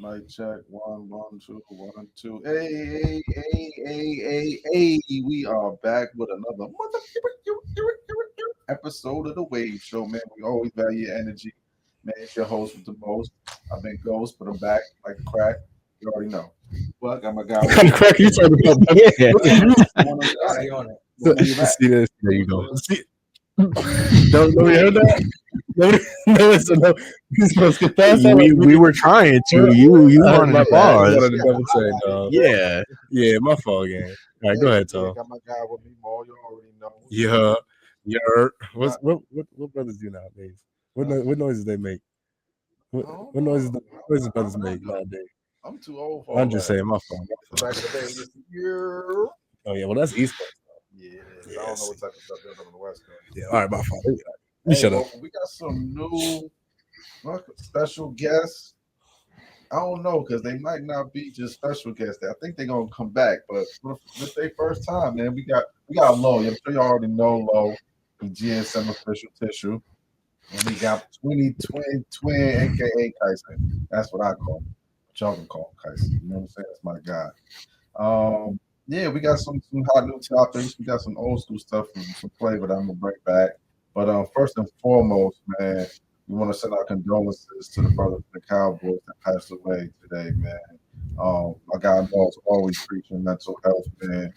Mic check. One, one, two, one, two. Hey. We are back with another episode of the Wave Show, man. We always value your energy. Man, it's your host with the most. I've been Ghost, but I'm back like a crack. You already know. But I got my guy What with kind of me. crack you talking about? Yeah. One on your Stay back. on it. One on your back. See this? There you go. See, nobody heard that? Nobody, no. You're supposed to get past that. We were trying to. You wanted My to bad. I pause. wanted to double check, dog. Yeah. Yeah, my fault, gang. All right, go ahead, Yeah, Tom. got my guy with me, Mo. You already know. Yeah, yeah. Not, What brothers do nowadays? What noises they make? I don't What noises know. brothers make nowadays? I'm too old for I'm all just that. saying, my fault. Back in the day, it used to yeah. Oh yeah, well that's East Coast. Yeah, I don't know what type of stuff they're on the West Coast. Yeah, all right, my fault. You Hey, shut up. well, we got some new special guests. I don't know because they might not be just special guests. I think they're gonna come back, but it's their first time, man. We got Low. I'm sure you already know Low. The GSM official tissue, and we got twin, aka Kyson. That's what I call him. But y'all can call him Kyson. You know what I'm saying? That's my guy. Yeah, we got some hot new topics. We got some old school stuff from flavor that I'm gonna bring back. But first and foremost, man, we want to send our condolences to the brothers of the Cowboys that passed away today, man. My guy Mo's always preaching mental health, man.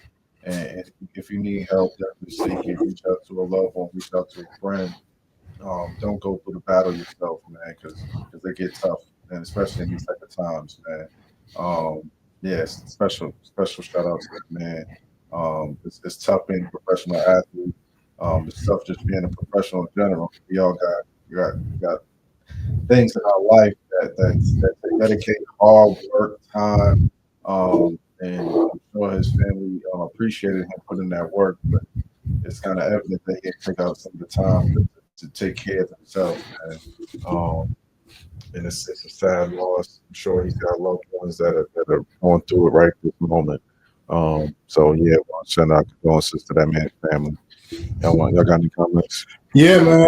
And if you need help, definitely seek it. Reach out to a loved one, reach out to a friend. Don't go through the battle yourself, man, because they get tough, and especially in these type of times, man. Yes, special shout out to that man. It's tough being a professional athlete. It's tough just being a professional in general. We all got things in our life that they dedicate hard work, time, and I'm sure his family appreciated him putting that work. But it's kind of evident that he took out some of the time to take care of himself, man. And it's a sad loss. I'm sure he's got loved ones that are going through it right this moment. So yeah, well, send our condolences to that man's family. Y'all got any comments? Yeah, man.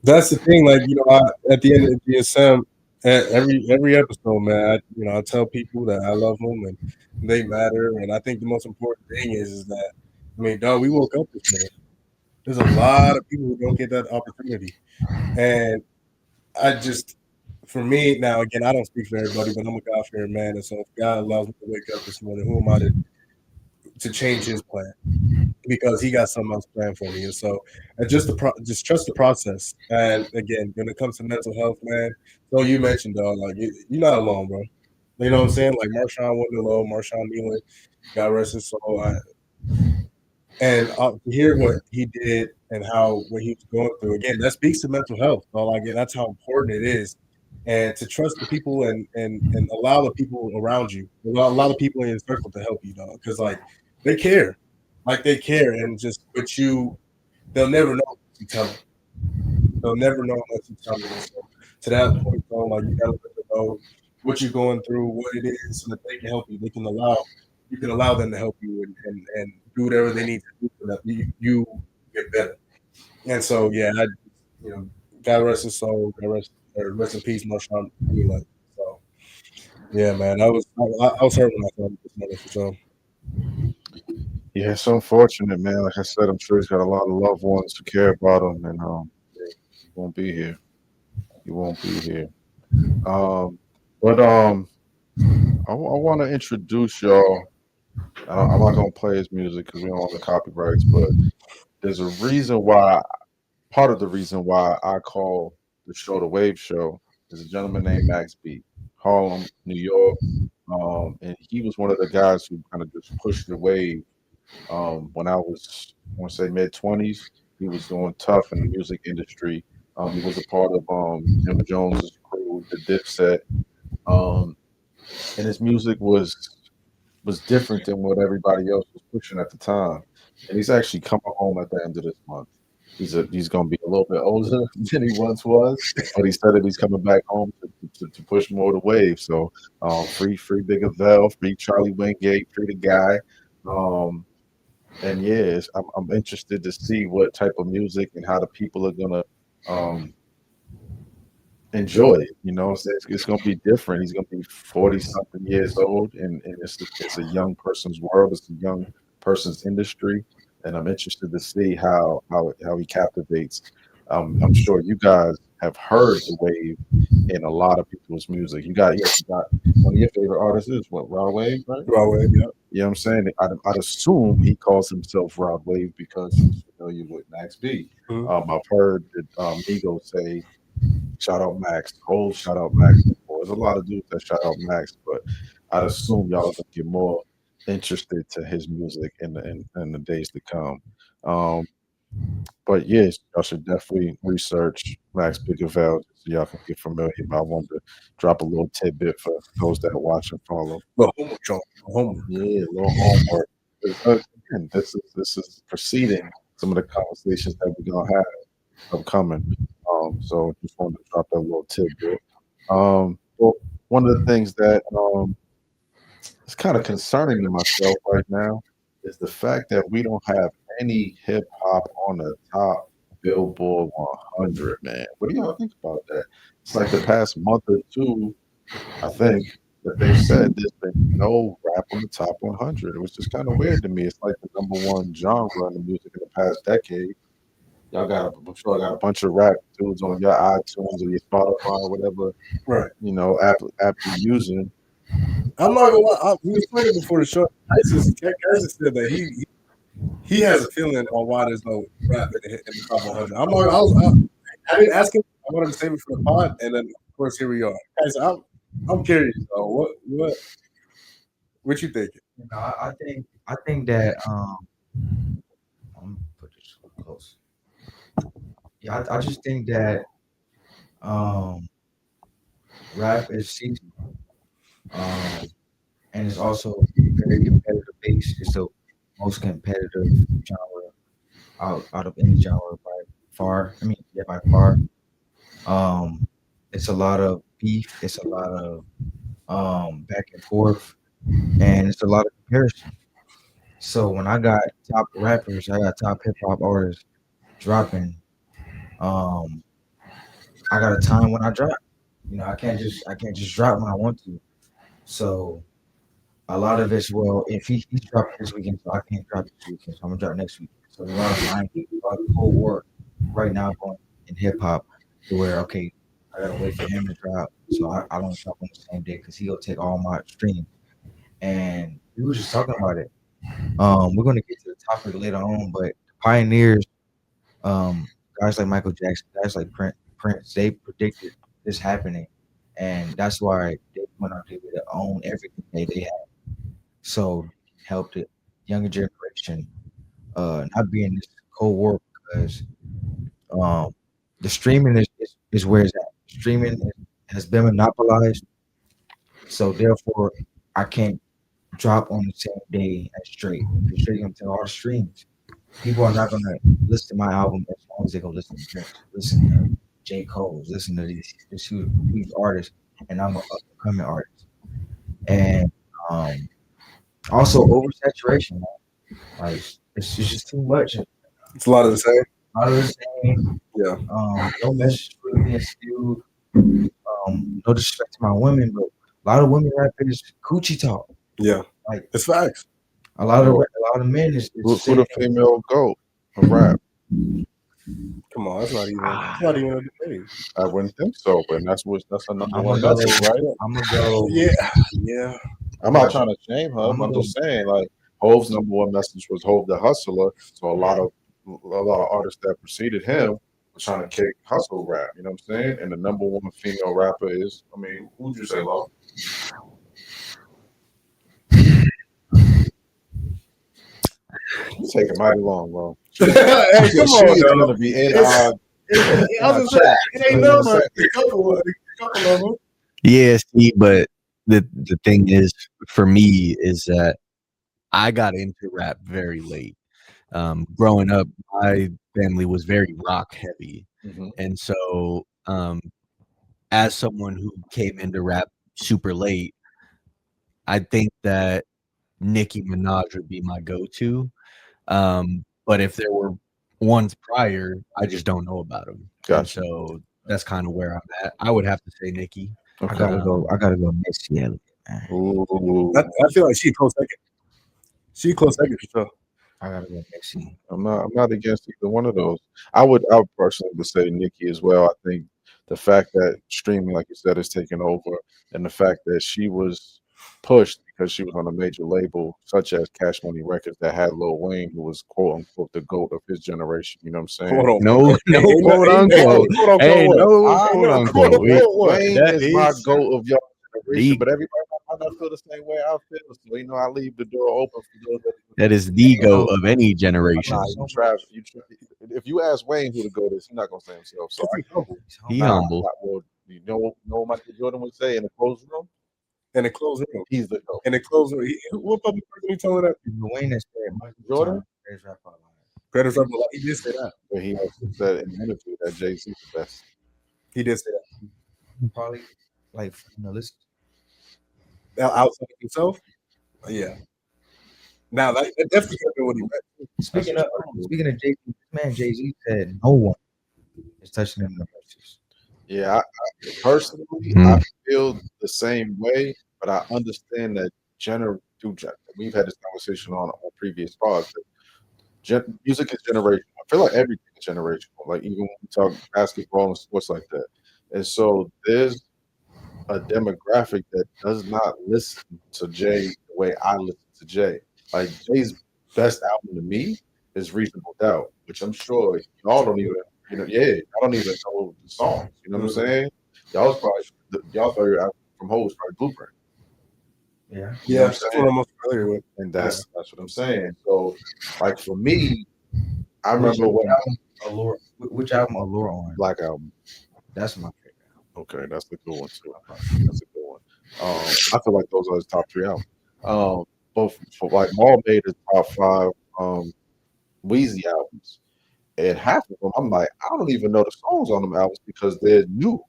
That's the thing. Like at the end of GSM, every episode, man, I tell people that I love them and they matter. And I think the most important thing is that dog, we woke up this morning. There's a lot of people who don't get that opportunity, and I just, for me now, again, I don't speak for everybody, but I'm a God fearing man, and so if God allows me to wake up this morning, who am I to change His plan? Because He got something else planned for me, and so just trust the process. And again, when it comes to mental health, man, so you mentioned, dog, like you're not alone, bro. You know what I'm saying? Like Marshawn wasn't alone. Marshawn Nealon, God rest his soul. And to hear what he did and what he was going through, again, that speaks to mental health. So like, that's how important it is, and to trust the people and allow the people around you, allow the people in your circle to help you, dog, because they care, and just with you, they'll never know unless you tell them. They'll never know unless you tell them. So to that point, though, like you gotta let them know what you're going through, what it is, so that they can help you. You can allow them to help you and do whatever they need to do so that you get better. And so, yeah, God rest his soul. Rest in peace, Marshawn. So, yeah, man, I was hurt when I saw this morning for sure. Yeah, it's unfortunate, man. Like I said, I'm sure he's got a lot of loved ones who care about him, and he won't be here. He won't be here. But I want to introduce y'all. I'm not gonna play his music because we don't own the copyrights, but there's a reason why. Part of the reason why I call the show the Wave Show is a gentleman named Max B, Harlem, New York, and he was one of the guys who kind of just pushed the wave. When I want to say mid 20s, he was doing tough in the music industry. He was a part of Jim Jones's crew, the Dipset, um, and his music was different than what everybody else was pushing at the time. And he's actually coming home at the end of this month. He's going to be a little bit older than he once was, but he said that he's coming back home to push more the wave. So free Big Avell, free Charlie Wingate, free the guy. Um, and yes, I'm interested to see what type of music and how the people are gonna um, enjoy it. You know, it's going to be different. He's going to be 40 something years old, and it's a young person's world. It's a young person's industry, and I'm interested to see how he captivates. I'm sure you guys have heard the wave in a lot of people's music. You got one of your favorite artists is what, Rod Wave, right? Broadway, yeah. You know what I'm saying? I'd assume he calls himself Rod Wave because he's familiar with Max B. Mhm. I've heard that Migos say shout out Max, Cole, shout out Max. Before. There's a lot of dudes that shout out Max, but I'd assume y'all are gonna get more interested to his music in the days to come. Um, but yes, y'all should definitely research Max Bigavell so y'all can get familiar. But I wanted to drop a little tidbit for those that watch and follow. But homework. Yeah, a little homework. Again, this is preceding some of the conversations that we're gonna have upcoming. So just wanted to drop that little tidbit. Well, one of the things that is kind of concerning to myself right now is the fact that we don't have any hip hop on the top Billboard 100. Man, what do y'all think about that? It's like the past month or two, I think that they've said there's been no rap on the top 100, which is kind of weird to me. It's like the number one genre in the music in the past decade. I'm sure I got a bunch of rap dudes on your iTunes or your Spotify or whatever, Right. app you're using. I'm not gonna lie. We was playing before the show. Kyson said that he has a feeling on why there's no rap in the top 100. I didn't ask him. I wanted to save it for the pod, and then of course here we are. Kyson, I'm curious though. What you thinking? I think that I'm gonna put this close. Yeah, I just think that um rap is seasonal. Um and it's also very competitive based. It's the most competitive genre out of any genre by far. I mean, yeah, by far. Um it's a lot of beef, it's a lot of back and forth, and it's a lot of comparison. So when I got top rappers, I got top hip hop artists dropping, um I got a time when I drop. I can't just drop when I want to. So a lot of it's, well, if he's dropping this weekend, so I can't drop this weekend, so I'm gonna drop next week. So there's a lot of mind games, a lot of cold war right now going in hip hop to where, okay, I gotta wait for him to drop, so I don't drop on the same day because he'll take all my streams. And we were just talking about it. We're gonna get to the topic later on, but the pioneers, um, guys like Michael Jackson, guys like Prince, they predicted this happening, and that's why they went out there to own everything they had. So help the younger generation not be in this cold war because um, the streaming is where it's at. Streaming has been monopolized, so therefore I can't drop on the same day as Drake. Because Drake gonna take all the streams. People are not gonna listen to my album as long as they go listen to Drake, listen to J. Cole, listen to these huge artists, and I'm an up and coming artist. And um, also oversaturation, man. Like it's just too much. A It's a lot of the same. lot of the same. Yeah. No message really being spewed. No disrespect to my women, but a lot of women rap is coochie talk. Yeah. Like It's facts. a lot of men is Who the saying, female goat of rap? Come on, that's not even a debate. I wouldn't think so, but that's a number I'm one gonna go. message, right? I'm gonna go. Yeah. I'm not trying to shame her. I'm gonna I'm go. just saying, like, Hove's number one message was Hove the Hustler. So a lot of artists that preceded him were trying to kick hustle rap. You know what I'm saying? And the number one female rapper is, I mean, who'd you say, Lo? It's taking mighty long, bro. Hey, come She on, is though. gonna be in It's- our I was gonna say, it ain't no much. A couple of them. Yeah, see, but the thing is, for me, is that I got into rap very late. Growing up, my family was very rock heavy, Mhm. and so as someone who came into rap super late, I think that Nicki Minaj would be my go-to. But if there were ones prior, I just don't know about them. Gotcha. So that's kind of where I'm at. I would have to say Nicki. I gotta go Missy Elliott, man. Ooh. I feel like she close second. She close second for sure. I gotta go Missy. I'm not against either one of those. I would personally would say Nikki as well. I think the fact that streaming, like you said, is taking over, and the fact that she was pushed because she was on a major label such as Cash Money Records that had Lil Wayne, who was quote unquote the GOAT of his generation. You know what I'm saying? Hold on. No, no Ain't quote ain't unquote. quote unquote Hey, what? no I quote don't unquote. know. Wayne That is my is GOAT of your generation, the but everybody might not feel the same way I feel. So I leave the door open for those that is the You know, GOAT of any generation. Nah, you Travis. If you ask Wayne who the GOAT is, he's not gonna say himself. So He's humble. He nah, humble. well, you know what Michael Jordan would say in the closed room? in a closed room. He's the GOAT. In a closed room. What public person you telling that? Wayne has said Michael Jordan? Greatest rapper alive. Credits up. He did say that. But he also said in the interview that Jay-Z's the best. He did say that. Probably like listen. Outside of himself. Yeah. Now that definitely could be what he meant. Speaking of Jay-Z, this man Jay-Z said no one is touching him in the verses. Yeah, I personally, Hmm. I feel the same way, but I understand that we've had this conversation on previous pods. Music is generational. I feel like everything is generational. Like even when we talk basketball and sports like that, and so there's a demographic that does not listen to Jay the way I listen to Jay. Like Jay's best album to me is Reasonable Doubt, which I'm sure y'all don't even, I don't even know the songs. You know what I'm saying? Y'all's favorite album from Hov is probably Blueprint. Yeah. You know Yeah, what I'm that's saying? what I'm most familiar with. And that's what I'm saying. So, like for me, I remember Which album Allure on? Black Album. That's my favorite. Okay, that's the good one too. That's a good one. I feel like those are his top three albums. But for like Maul made his top five Weezy albums, and half of them I'm like, I don't even know the songs on them albums because they're new.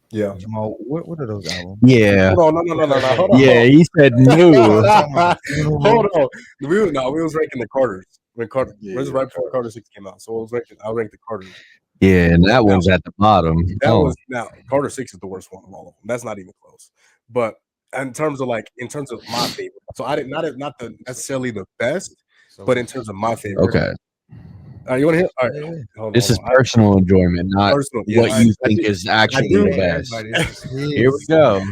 Yeah. Jamal, what are those albums? Yeah. Hold on, no. Hold on. Yeah, he said new. Hold on. We was ranking the Carters. When Carter was right before Carter 6 came out. So I ranked the Carters. Yeah, and that one's at the bottom. That was now Carter 6 is the worst one of all of them. That's not even close. But in terms of my favorite, so I did not necessarily the best, but in terms of my favorite. Okay. You want to hear? All right. Hold This on. is personal enjoyment, not Personal, what yes. you think is actually the best. Here we go.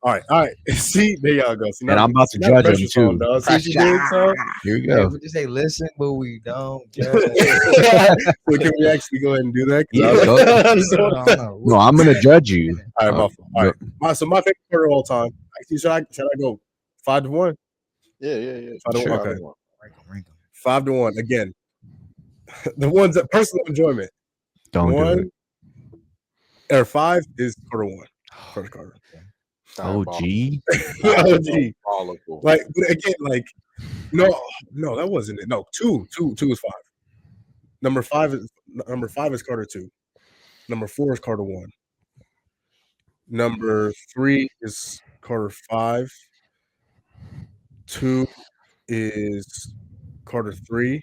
All right. See, there y'all go. See, And I'm about to judge him too. See what you did, so? Here we Yeah, go. we just say listen, but we don't. So can we actually go ahead and do that? Yeah, go. No, I'm gonna judge you. All right, all right. So my favorite quarter of all time. Actually, should I go 5-1? Yeah. 5-1. Sure. Okay. Rank 'em. 5-1 again. The ones that personal enjoyment. Don't do it. Or 5 is Carter 1. First Carter. OG. OG. Diabolical. Like, but again, like, no, that wasn't it. No, 2 is 5. Number 5 is Carter 2. Number 4 is Carter 1. Number 3 is Carter 5. 2 is Carter 3.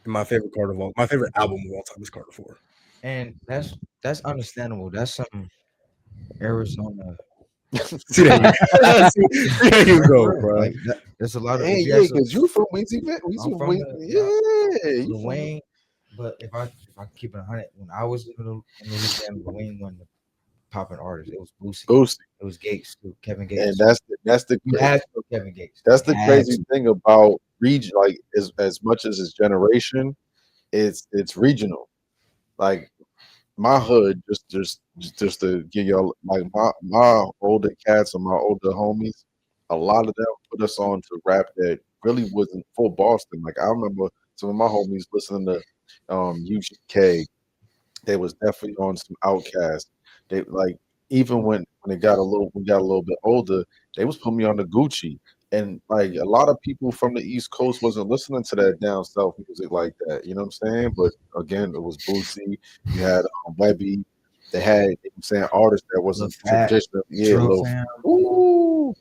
And my favorite album of all time is Carter 4. And that's understandable. That's some Arizona. See, there you go, bro. Like there's a lot of because you from Weezy, I'm from Lil Wayne. But if I keep it 100, when I was in Louisiana, Lil Wayne wasn't the popping artist. It was Boosie. It was Gates too, Kevin Gates. And that's the you had to go Kevin Gates. That's the crazy thing about region. Like as much as it's generation, it's regional. Like my hood, just to give y'all like my older cats and my older homies, a lot of them put us on to rap that really wasn't full Boston. Like I remember some of my homies listening to UGK. They was definitely on some Outkast. They like even when we got a little bit older, they was putting me on the Gucci. And like a lot of people from the East Coast wasn't listening to that down south music like that. You know what I'm saying? But again, it was Boosie. You had Webby. They had, artists that wasn't traditional. Yeah, ooh.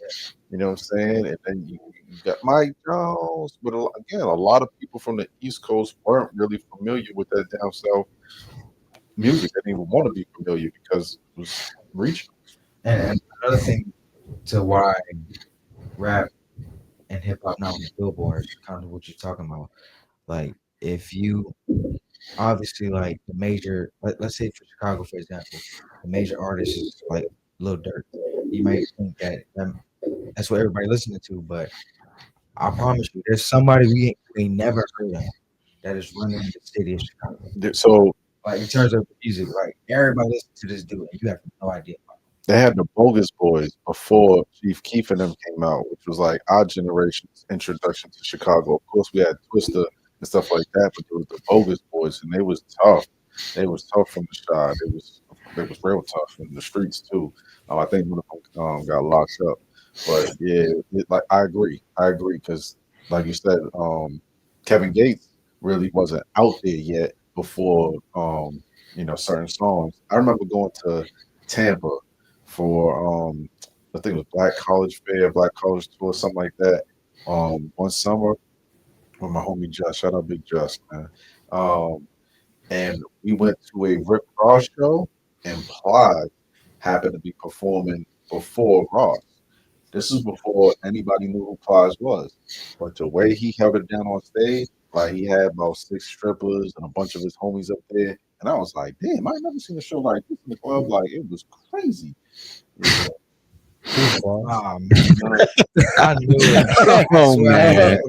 You know what I'm saying? And then you got Mike Jones. But again, a lot of people from the East Coast weren't really familiar with that down south music they didn't even want to be familiar because it was reaching. And another thing to why rap and hip hop not on the billboards, kind of what you're talking about. Like, if you obviously like the major, let's say for Chicago, for example, the major artist is like Lil Durk. You might think that's what everybody listening to, but I promise you, there's somebody we ain't never heard of that is running the city of Chicago. So Like in terms of music, like everybody listens to this dude, and you have no idea. they had the Bogus Boys before Chief Keef and them came out, which was like our generation's introduction to Chicago. Of course, we had Twister and stuff like that, but there was the Bogus Boys, and they was tough. They was tough from the shot. They was real tough in the streets too. I think one of them got locked up. But yeah, like I agree, because like you said, Kevin Gates really wasn't out there yet before certain songs. I remember going to Tampa for I think it was Black College Fair, Black College Tour, something like that. One summer with my homie Josh, shout out Big Josh, man. And we went to a Rick Ross show, and Plies happened to be performing before Ross. This is before anybody knew who Plies was. But the way he held it down on stage, like he had about 6 strippers and a bunch of his homies up there. And I was like, damn, I ain't never seen a show like this in the club. Like, it was crazy. Yeah. Oh, man. I knew it. Oh, man.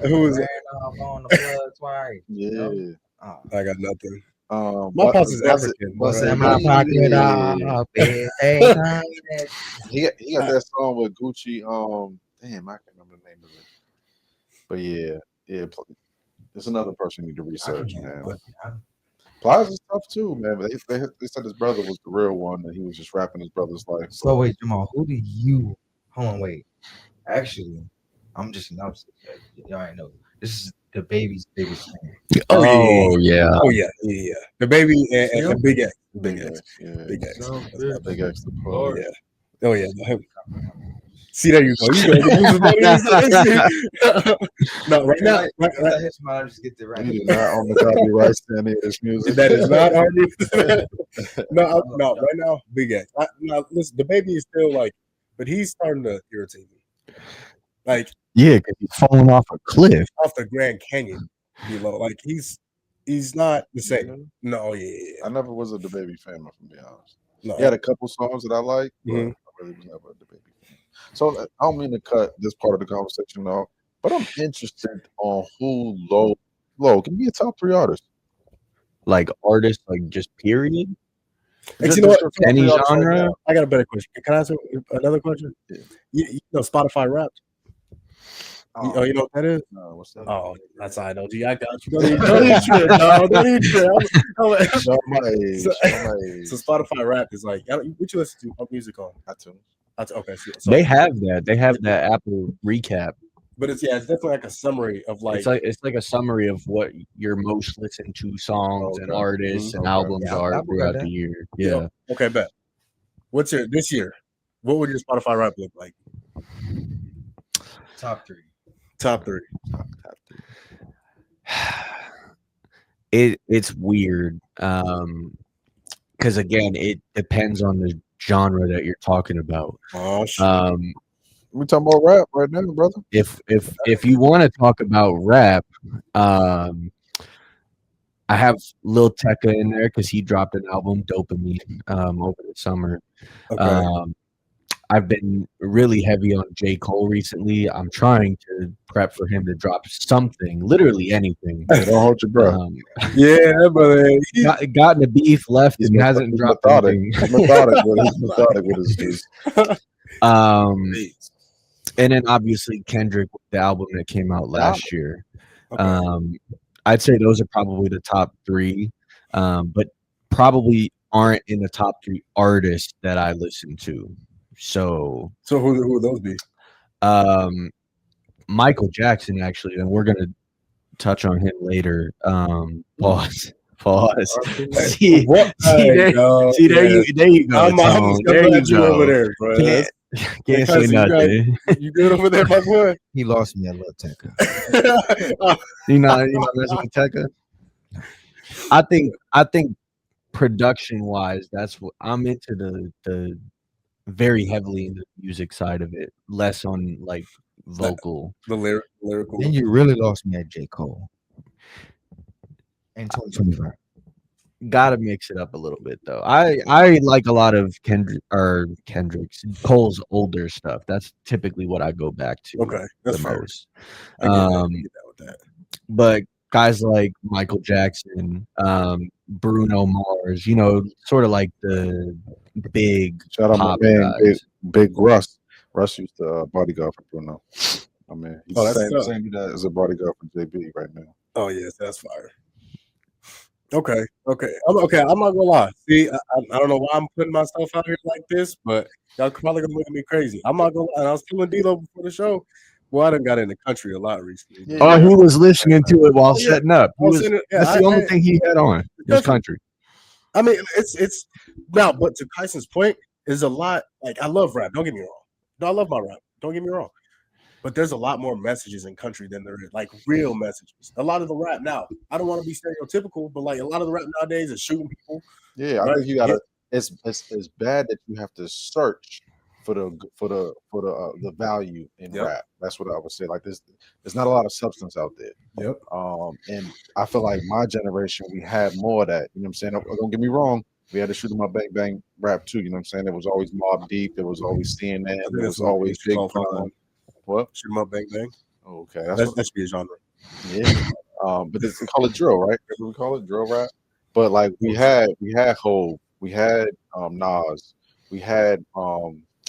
Who was ran off on the blood twice. Yeah. I got nothing. My pops is African. What's in my my pocket? Yeah. Hey, He got that song with Gucci. Damn, I can't remember the name of it. But yeah, there's another person you need to research, man. Plies is tough too, man. But they said his brother was the real one, and he was just rapping his brother's life. So wait, Jamal, who do you? Hold on, wait. Actually, I'm just announcing. Y'all ain't know. This is the baby's biggest fan. Oh yeah. The baby and Big X. Big X, yeah. Big X. Big X, the pro. Yeah. Oh yeah. See, there you go. You go. No, right now. I just get the right. You did not own the copyright to any of this music. That is not our music. No. Right now, Big X. Now, listen, the baby is still like, but he's starting to irritate me. Like, yeah, because he's falling off a cliff. Off the Grand Canyon below. Like he's not the same. No, yeah. I never was a DaBaby fan, if I'm being honest. No. He had a couple songs that I liked, but I really was never a DaBaby fan. So I don't mean to cut this part of the conversation off, but I'm interested on who Low can be a top 3 artist. Like artists, like just period. Like, you know what? Any genre. I got a better question. Can I ask another question? Yeah. You know Spotify Wrapped? Oh, you know what that is? No, what's that? Oh, that's I know. I got you. Don't even trip, dog. Don't even trip. Show my age. So Spotify Wrapped is like, what you listen to? What music on? iTunes. Okay. So they have that. They have that Apple recap. But it's definitely like a summary of like it's like a summary of what your most listened to songs and artists and albums are throughout the year. Yeah. Okay, bet. What's this year? What would your Spotify Wrapped look like? Top 3. Top 3. It's weird. Because again, it depends on the genre that you're talking about. Oh shit. We're talking about rap right now, brother. If you want to talk about rap, I have Lil Tecca in there because he dropped an album, Dopamine, over the summer. Okay. I've been really heavy on J. Cole recently. I'm trying to prep for him to drop something, literally anything. Hey, don't hold your breath. Yeah, brother. Gotten a beef left and hasn't dropped anything. He's methodic with his juice. And then obviously Kendrick, the album that came out last year. Okay. I'd say those are probably the top 3, but probably aren't in the top 3 artists that I listen to. So who would those be? Michael Jackson, actually, and we're gonna touch on him later. Pause. See, there you go. I'm there you go. Over there, bro. Can't say nothing. You good over there, my boy? He lost me a little Tecca. You not messing with Tecca? I think production wise, that's what I'm into the very heavily in the music side of it, less on like vocal. The lyrical. Then you really lost me at J. Cole in 2025. Gotta mix it up a little bit though. I like a lot of Kendrick's Cole's older stuff. That's typically what I go back to Okay, that's the fair. most. I get that. I get that with that. But guys like Michael Jackson, Bruno Mars, sort of like the big Shout out my pop man, guys. Big Russ. Russ used to bodyguard for Bruno. I mean, he's Oh, that's the tough. same as a bodyguard for JB right now. Oh yes, that's fire. Okay. I'm not gonna lie. See, I don't know why I'm putting myself out here like this, but y'all probably gonna look at me crazy. I'm not gonna lie. And I was telling D-Lo before the show. Well, I done got in the country a lot recently. Yeah. Oh, he was listening to it while Oh, yeah. setting up. I was saying it- yeah, That's the I- only thing he had on. Was country. I mean, it's now, but to Kyson's point, is a lot. Like I love rap. Don't get me wrong. No, I love my rap. Don't get me wrong. But there's a lot more messages in country than there is, like real messages. A lot of the rap now, I don't want to be stereotypical, but like a lot of the rap nowadays is shooting people. Yeah, I Right. think you gotta. It's bad that you have to search for the value in Yep. rap. That's what I would say. Like there's not a lot of substance out there. Yep. And I feel like my generation we had more of that. You know what I'm saying? Don't get me wrong. We had to shoot 'em up bang bang rap too. You know what I'm saying? There was always Mobb Deep. There was always CNN. There was always Big Pun. What? Shoot 'em up, bang bang. Okay, That should be a genre. yeah. But they call it drill, right? That's what we call it, drill rap. But like we had Hov, we had Nas, we had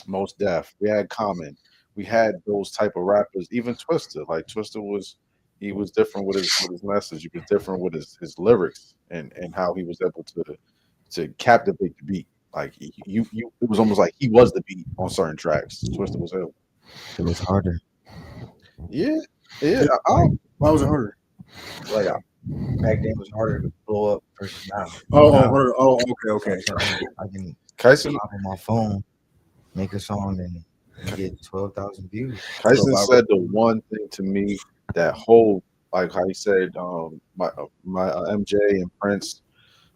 Most Def, we had Common, we had those type of rappers. Even Twista, like Twista was different with his message. He was different with his lyrics and how he was able to captivate the beat. Like it was almost like he was the beat on certain tracks. Twista was ill. It was harder. Yeah. Why was it harder? Like back then, it was harder to blow up versus now. Okay. So I can Kyson hop on my phone, make a song, and get 12,000 views. Kyson said the one thing to me that whole, like how he said, my MJ and Prince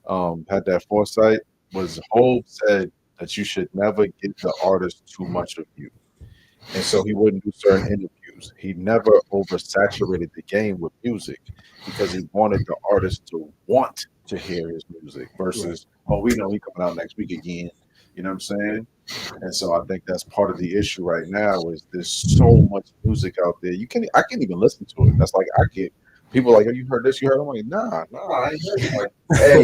had that foresight was Hov said that you should never give the artist too much of you, and so he wouldn't do certain interviews. He never oversaturated the game with music because he wanted the artist to want to hear his music versus, oh, we know he coming out next week again. You know what I'm saying? And so I think that's part of the issue right now is there's so much music out there. I can't even listen to it. That's like I get people like, have you heard this? You heard? I'm like, nah, I ain't heard it. Like, Hey,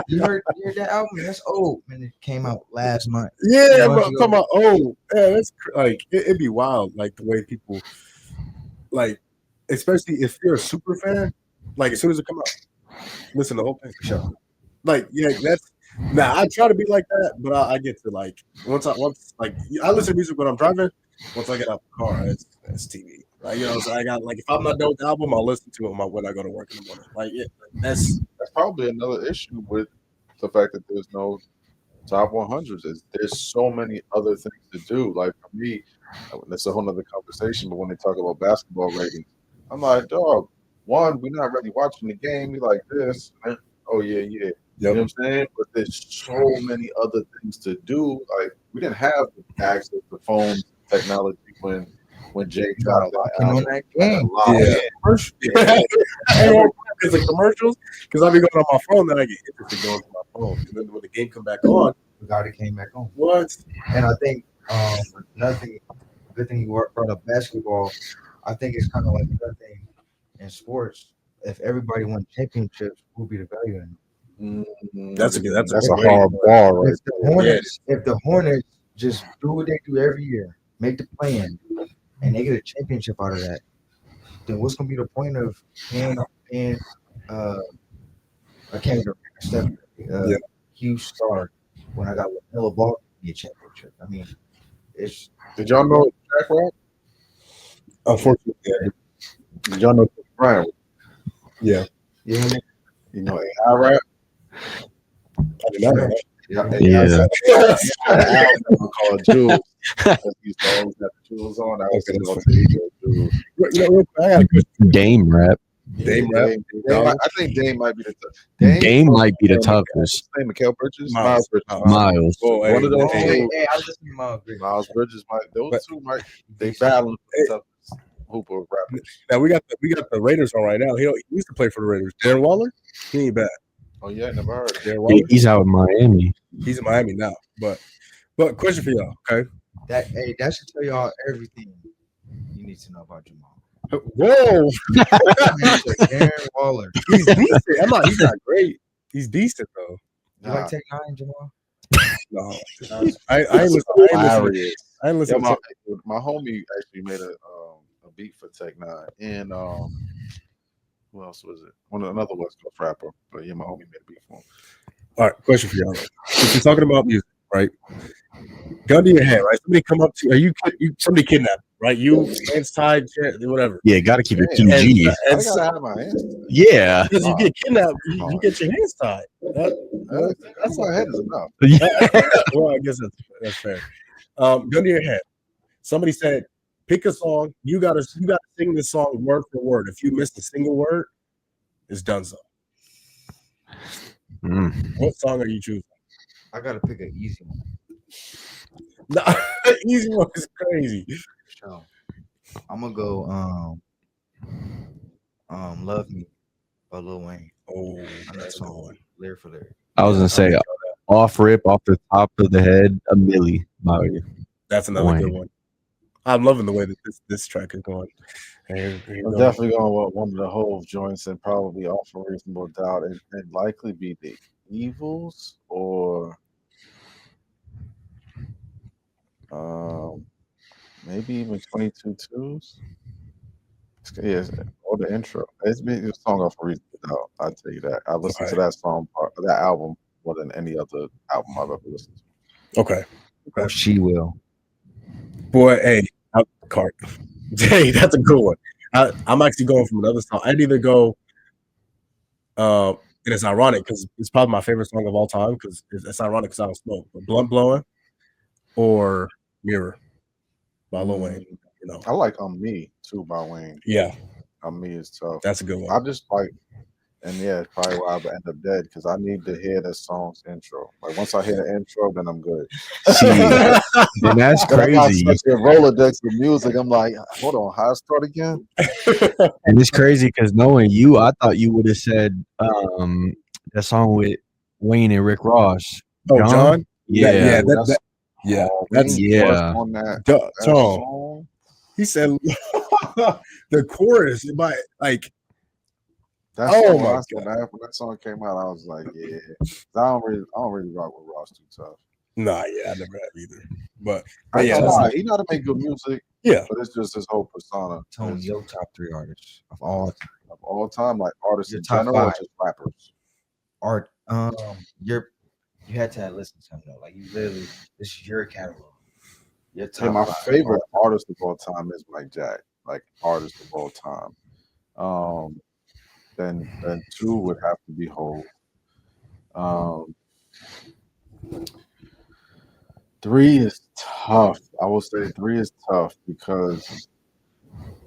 you heard that album? That's old, man. It came out last month. Yeah, but I'm talking about that's like it'd be wild, like the way people like, especially if you're a super fan, like as soon as it come out, listen to the whole thing. Sure. Like, yeah, that's now I try to be like that, but I get to like once like I listen to music when I'm driving. Once I get out the car, it's TV. Like, you know, so I got like if I'm not done with the album, I'll listen to it when I go to work in the morning. Like, yeah, that's probably another issue with the fact that there's no top 100s. Is there's so many other things to do. Like for me, that's a whole nother conversation. But when they talk about basketball ratings, I'm like, dog. One, we're not really watching the game. We like this. And, oh yeah. Yep. You know what I'm saying? But there's so many other things to do. Like we didn't have the access to phone technology when Jay got on that game. It's like commercials because I be going on my phone, then I get interested going to my phone. And then when the game come back on, We got it came back on. what? And I think good thing you brought up basketball. I think it's kind of like another thing in sports. If everybody won championships, who would be the value in it? That's a hard bar, right? If the Hornets just do what they do every year, make the plan, and they get a championship out of that, then what's gonna be the point of paying a Kendrick, Steph, huge star when I got Lamelo Ball to be a championship? I mean, it's. Did y'all know Jack Rap? Unfortunately, yeah. Did y'all know Brian? Yeah. Yeah. You know AI Rap? I did not know that. Yeah. An album called Jules. He used to always have the Jules on. I was going to Jules. You know, I got a good Game rap. Dame rap. I think Dame might be the Dame might be the toughest. What's his name? Mikael Bridges? Miles. Miles. Oh, One of those hey, two. Hey, I listen to Miles Bridges might. Those But- two might. They battle the toughest hooper rappers. Now we got the Raiders on right now. He used to play for the Raiders. Darren Waller, he ain't bad. Oh yeah, I never heard. Darren Waller, He's out in Miami. he's in Miami now. But question for y'all, okay? that should tell y'all everything you need to know about Jamal. Whoa, Darren Waller. he's decent. He's not great. He's decent though. You like Tech Nine, Jamal? No, I ain't listen. Hilarious. I ain't listen. Yeah, to my homie actually made a beat for Tech Nine, and who else was it? Another West Coast rapper, but yeah, my homie made a beat for him. All right, question for y'all. If you're talking about music, right? Gun to your head, right? Somebody come up to you. Somebody kidnapped, right? You hands tied, whatever. Yeah, got to keep it Yeah. PG. I And gotta have my hands. Yeah. because you get kidnapped, you get your hands tied. That's my head is enough. Well, I guess that's fair. Gun to your head. Somebody said, pick a song. You gotta sing this song word for word. If you missed a single word, it's done so. What song are you choosing? I gotta pick an easy one. No, easy one is crazy. So I'm gonna go Love Me by Lil Wayne. Oh, I know that that's a good song one. lyric for lyric. I was gonna say off rip, off the top of the head, a milli by That's another Wayne. good one. I'm loving the way that this track is going. Here you I'm go. definitely going with one of the Hove joints and probably Off a Reasonable Doubt and likely be the Evils or maybe even 22 Twos. Yeah, or the intro. It's been a song Off a Reasonable Doubt. I'll tell you that. I listened to that song, that album, more than any other album I've ever listened to. Okay. Or She Will. Boy, hey, out the cart. Hey, that's a good one. I'm actually going from another song. I'd either go, and it's ironic because it's probably my favorite song of all time because it's ironic because I don't smoke. But Blunt Blowing or Mirror by Lil Wayne. You know, I like Me too by Wayne. yeah, Me is tough. that's a good one. I just like, and yeah, it's probably why I end up dead because I need to hear the song's intro. Like once I hear the intro, then I'm good. See, and that's But I got crazy. such a Rolodex of music. I'm like, hold on, how I start again? And it's crazy because knowing you, I thought you would have said that song with Wayne and Rick Ross. Oh, John? Yeah. That's Yeah. On that John. song. He said the chorus, but like, That Oh song, my when that song came out, I was like, yeah. I don't really rock with Ross too tough. nah, yeah, I never have either. But I yeah, ain't gonna that's lie, he know how to make good music. Yeah. But it's just his whole persona. Tony, your top 3 artists of all time. Of all time, like artists Your in top general, or 5. just rappers. Art. You had to listen to him though. Like you literally, this is your catalog. Your top Yeah, my 5 favorite artist of all time is Mike Jack. Like artist of all time. Then 2 would have to be Hove. 3 is tough. I will say 3 is tough because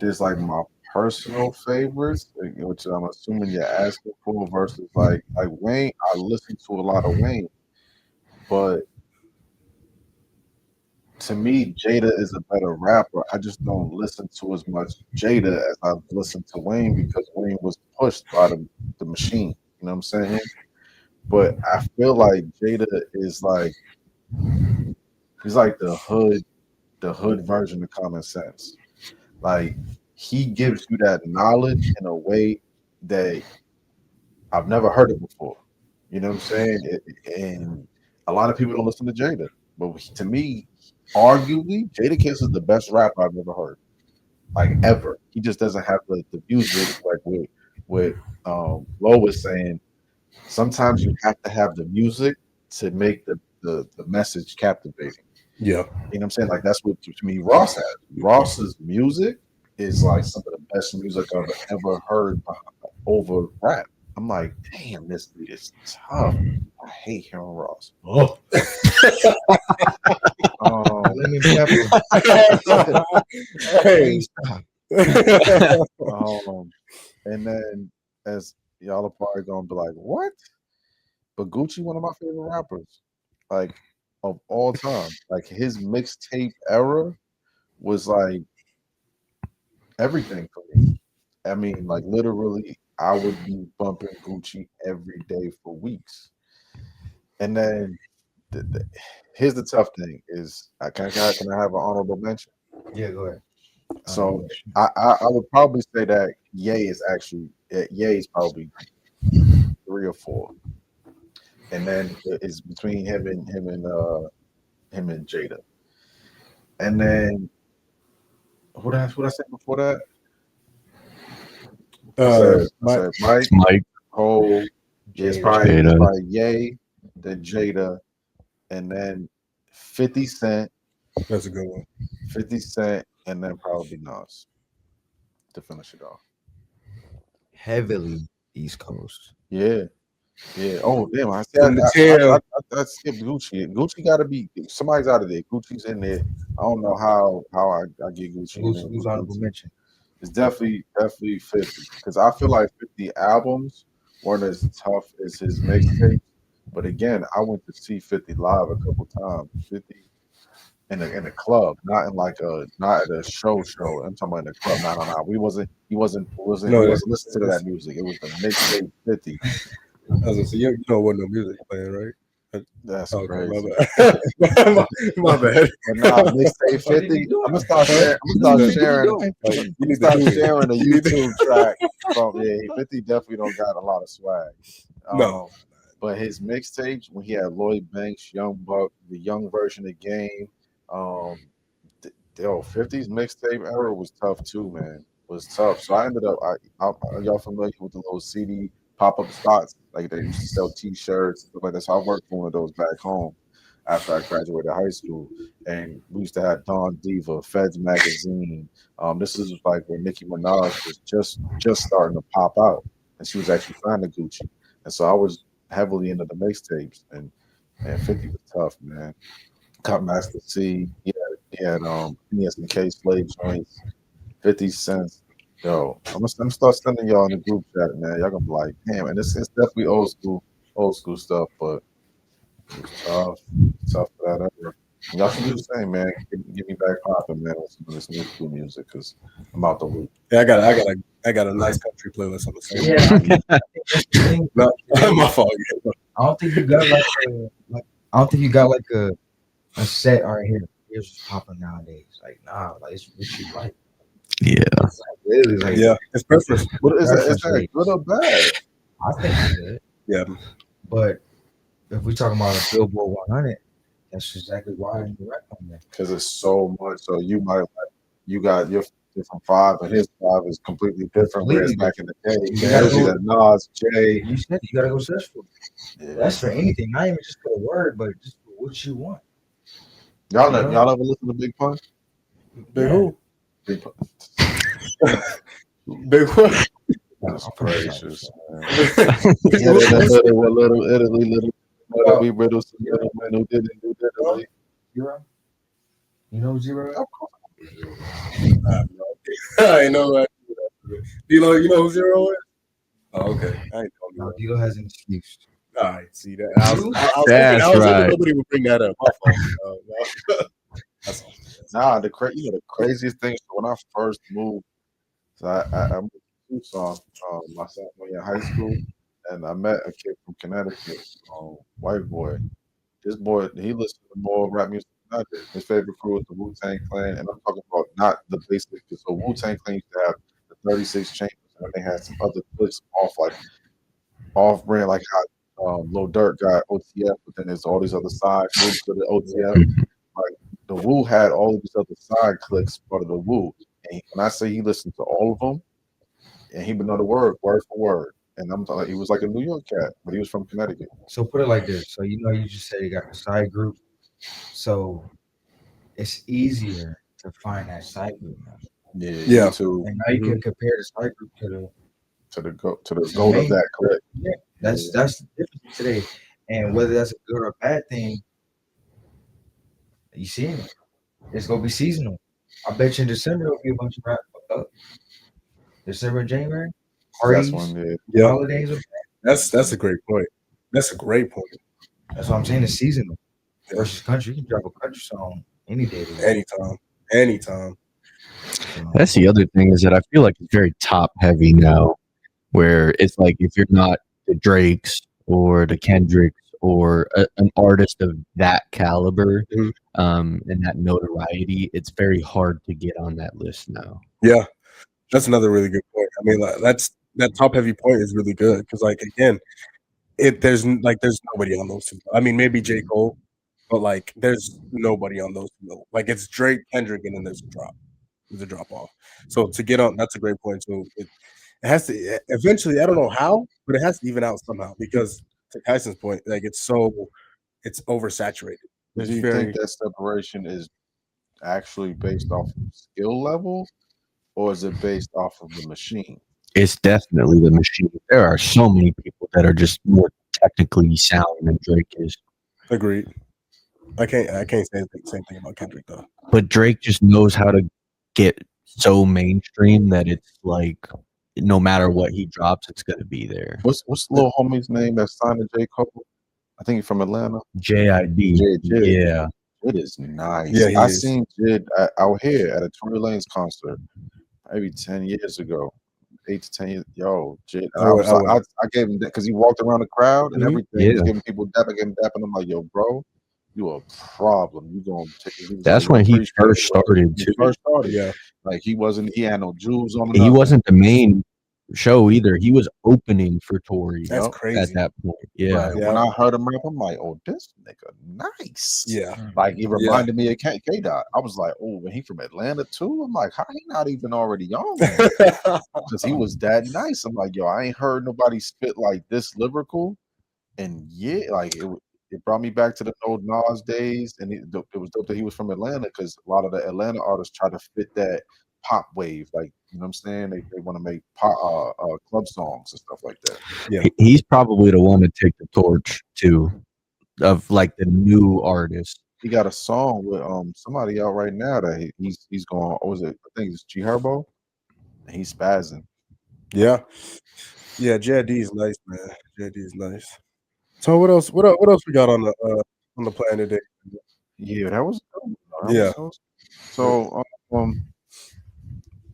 there's like my personal favorites, which I'm assuming you're asking for, versus like Wayne. I listen to a lot of Wayne, but to me, Jada is a better rapper. I just don't listen to as much Jada as I've listened to Wayne because Wayne was pushed by the machine. You know what I'm saying? But I feel like Jada is like he's like the hood version of Common Sense. Like he gives you that knowledge in a way that I've never heard it before. You know what I'm saying? And a lot of people don't listen to Jada, but to me, arguably, Jada Kiss is the best rapper I've ever heard, like ever. He just doesn't have the music like what Lo was saying. Sometimes you have to have the music to make the message captivating. yeah. You know what I'm saying? Like that's what to me Ross has. Ross's music is like some of the best music I've ever heard over rap. I'm like, damn, this beat is tough. I hate hearing Ross. Oh. Lemon pepper. Hey. And then as y'all are probably gonna be like, what? But Gucci, one of my favorite rappers, like of all time. Like his mixtape era was like everything for me. I mean, like literally, I would be bumping Gucci every day for weeks. And then the, here's the tough thing: is can I have an honorable mention? Yeah, go ahead. So I would probably say that Ye is probably 3 or 4, and then it's between him and Jada, and then what I said before that? I said Mike, It's Mike, Cole, yeah, it's Jada. probably Ye, then Jada, and then 50 Cent, That's a good one. 50 Cent, and then probably Nas to finish it off. Heavily East Coast. Yeah. Yeah. Oh damn! I said From the tail. I skipped Gucci. Gucci got to be somebody's out of there. Gucci's in there. I don't know how I get Gucci in there. Who's honorable mention? It's definitely 50 because I feel like 50 albums weren't as tough as his mixtapes. But again, I went to see 50 live a couple times. 50 in a club, not at a show. I'm talking about in a club. No. No, We wasn't listening to that music. It was the mixtape 50. I was gonna say, you know what no music playing, right? That's Okay, crazy. my bad. my bad. But nah, mixtape 50. I'm gonna start sharing. I'm gonna start sharing. Like, I'm you gonna need to start do it. sharing a You need to- YouTube track from 50 definitely don't got a lot of swag. No. But his mixtapes when he had Lloyd Banks, Young Buck, the young version of Game, um, 50's mixtape era was tough too, man. Was tough. So I ended up. Are y'all familiar with the little CD pop-up spots? Like they used to sell T-shirts, stuff like that. So I worked for one of those back home after I graduated high school, and we used to have Dawn Diva, Feds magazine. This is like when Nicki Minaj was just starting to pop out, and she was actually signed to Gucci, and so I was heavily into the mixtapes, and 50 was tough, man. Cut Master C, he had some K Slade joints, 50 cents. Yo, I'm gonna start sending y'all in the group chat, man. Y'all gonna be like, damn, and it's definitely old school stuff, but it was tough for that era. And y'all should do the same, man. Get me back popping, man, with some of this new school music, cause I'm out the loop. Yeah, I got a nice country playlist on the same. Yeah, that's the thing. No, my fault. I don't think you got I don't think you got like a set. All right, here's what's popping nowadays. Like nah, like it's what you like. Yeah. It's like really like Yeah, it's preference. What is Preference that rate. good or bad? I think it's good. Yeah, But if we talking about a Billboard 100, that's exactly why I'm direct on that. Because it's so much. So you might like you got your different five, and his five is completely different. Whereas Completely back in the day, You it'll gotta be go- the Nas, Jay. You said you gotta go search for it. Yeah. That's for anything, not even just for the word, but just for what you want. Y'all ever listen to Big Pun? big who? Big Pun. Big what? That's I'm pretty gracious, sure. man. Little Italy, little we riddles, little men who didn't do Italy. Zero? You know Zero? Of course. I ain't know that. You know who Zero is? Oh, okay. I ain't No, know Dilo has an excuse. that. All right, see that. I was That's hoping right. nobody would bring that up. My fault. No. That's all. Nah, the craziest thing is when I first moved, so I moved to Tucson, my sophomore year in high school, and I met a kid from Connecticut, white boy. This boy, he listened to more rap music than I did. His favorite crew was the Wu Tang Clan, and I'm talking about not the basic. So Wu Tang Clan used to have the 36 chambers, and then they had some other clips off brand, like how Lil Durk got OTF, but then there's all these other side groups to the OTF. Like the Wu had all of these other side clicks part of the Wu, and when I say he listened to all of them, and he would know the word for word. And I'm talking, he was like a New York cat, but he was from Connecticut. So put it like this. So you just said you got a side group. So it's easier to find that side group now. Yeah. YouTube And now you can compare the side group to the to the goal of that clip. yeah. That's the difference today. And whether that's a good or a bad thing, you seeing it. It's gonna be seasonal. I bet you in December there'll be a bunch of rap December and January. That's parties, one. Yeah. Yeah, holidays. that's a great point. That's a great point. That's what I'm saying. It's seasonal versus country. You can drop a country song any day of the week. Anytime. So, That's the other thing is that I feel like it's very top heavy now, where it's like if you're not the Drakes or the Kendricks or an artist of that caliber Mhm. and that notoriety, it's very hard to get on that list now. Yeah, that's another really good point. I mean, that top heavy point is really good because, like, again, there's nobody on those two. I mean, maybe J. Cole, but like, there's nobody on those two. Like, it's Drake, Kendrick, and then there's a drop. There's a drop off. So to get on, that's a great point. So it has to eventually. I don't know how, but it has to even out somehow because to Kyson's point, like it's oversaturated. Do you think that separation is actually based off of skill level, or is it based off of the machine? It's definitely the machine. There are so many people that are just more technically sound than Drake is. Agreed. I can't say the same thing about Kendrick though. But Drake just knows how to get so mainstream that it's like no matter what he drops, it's gonna be there. What's the little homie's name that signed to J. Cole? I think he's from Atlanta. JID. Jid. Yeah. It is nice. Yeah, he I is. seen Jid out here at a Tory Lanez concert maybe 10 years ago. 8 to 10 years. Yo, Jid. And I gave him that because he walked around the crowd and everything. He was Yeah. giving people dap. I gave him dap, and I'm like, yo, bro, you a problem. You gonna take it. That's when he first started He too. first started. Yeah. Like he had no jewels on him. He nothing. wasn't the main show either. He was opening for Tory That's Yup. crazy. at that point. Yeah. But Yeah. when I heard him rap, I'm like, oh, this nigga nice. Yeah. Like he reminded me of K Dot. I was like, oh, when he from Atlanta too? I'm like, how he not even already on there? Because he was that nice. I'm like, yo, I ain't heard nobody spit like this lyrical. And yeah, like it brought me back to the old Nas days. And it was dope that he was from Atlanta because a lot of the Atlanta artists try to fit that pop wave. Like, you know what I'm saying? They want to make pop, club songs and stuff like that. Yeah. He's probably the one to take the torch too of like the new artists. He got a song with somebody out right now that he's going. What was it? I think it's G Herbo. And he's spazzing. Yeah. Yeah, JD is nice, man. JD is nice. So what else? What else we got on the plan today? Yeah, that was dope. Yeah. So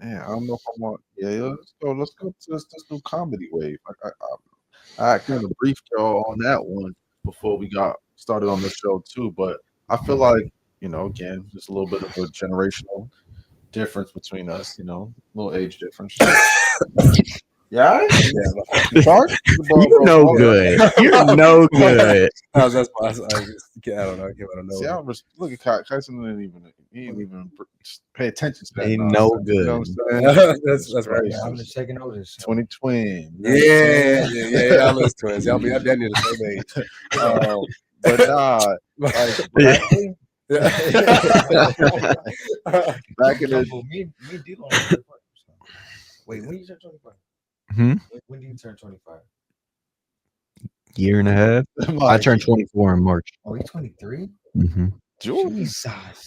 man, I don't know if I want. Yeah, let's go to this new comedy wave. I kind of briefed y'all on that one before we got started on the show too, but I feel like again, just a little bit of a generational difference between us. A little age difference. Yeah, sorry. You're no good. You're no good. I don't know. I came out of nowhere. See, look at Kyson he didn't even pay attention to that. He nonsense, no good. You know what I'm saying? That's right. Crazy. I'm the second oldest. 20 twin. Yeah. Y'all was twins. Y'all be up there near the same age. But nah, back in the Me and D-Lo on the 25th. Wait, when you turn 25? Hmm? When do you turn 25? Year and a half. I turned 24 in March. Oh, he's 23? Mm-hmm. Jesus.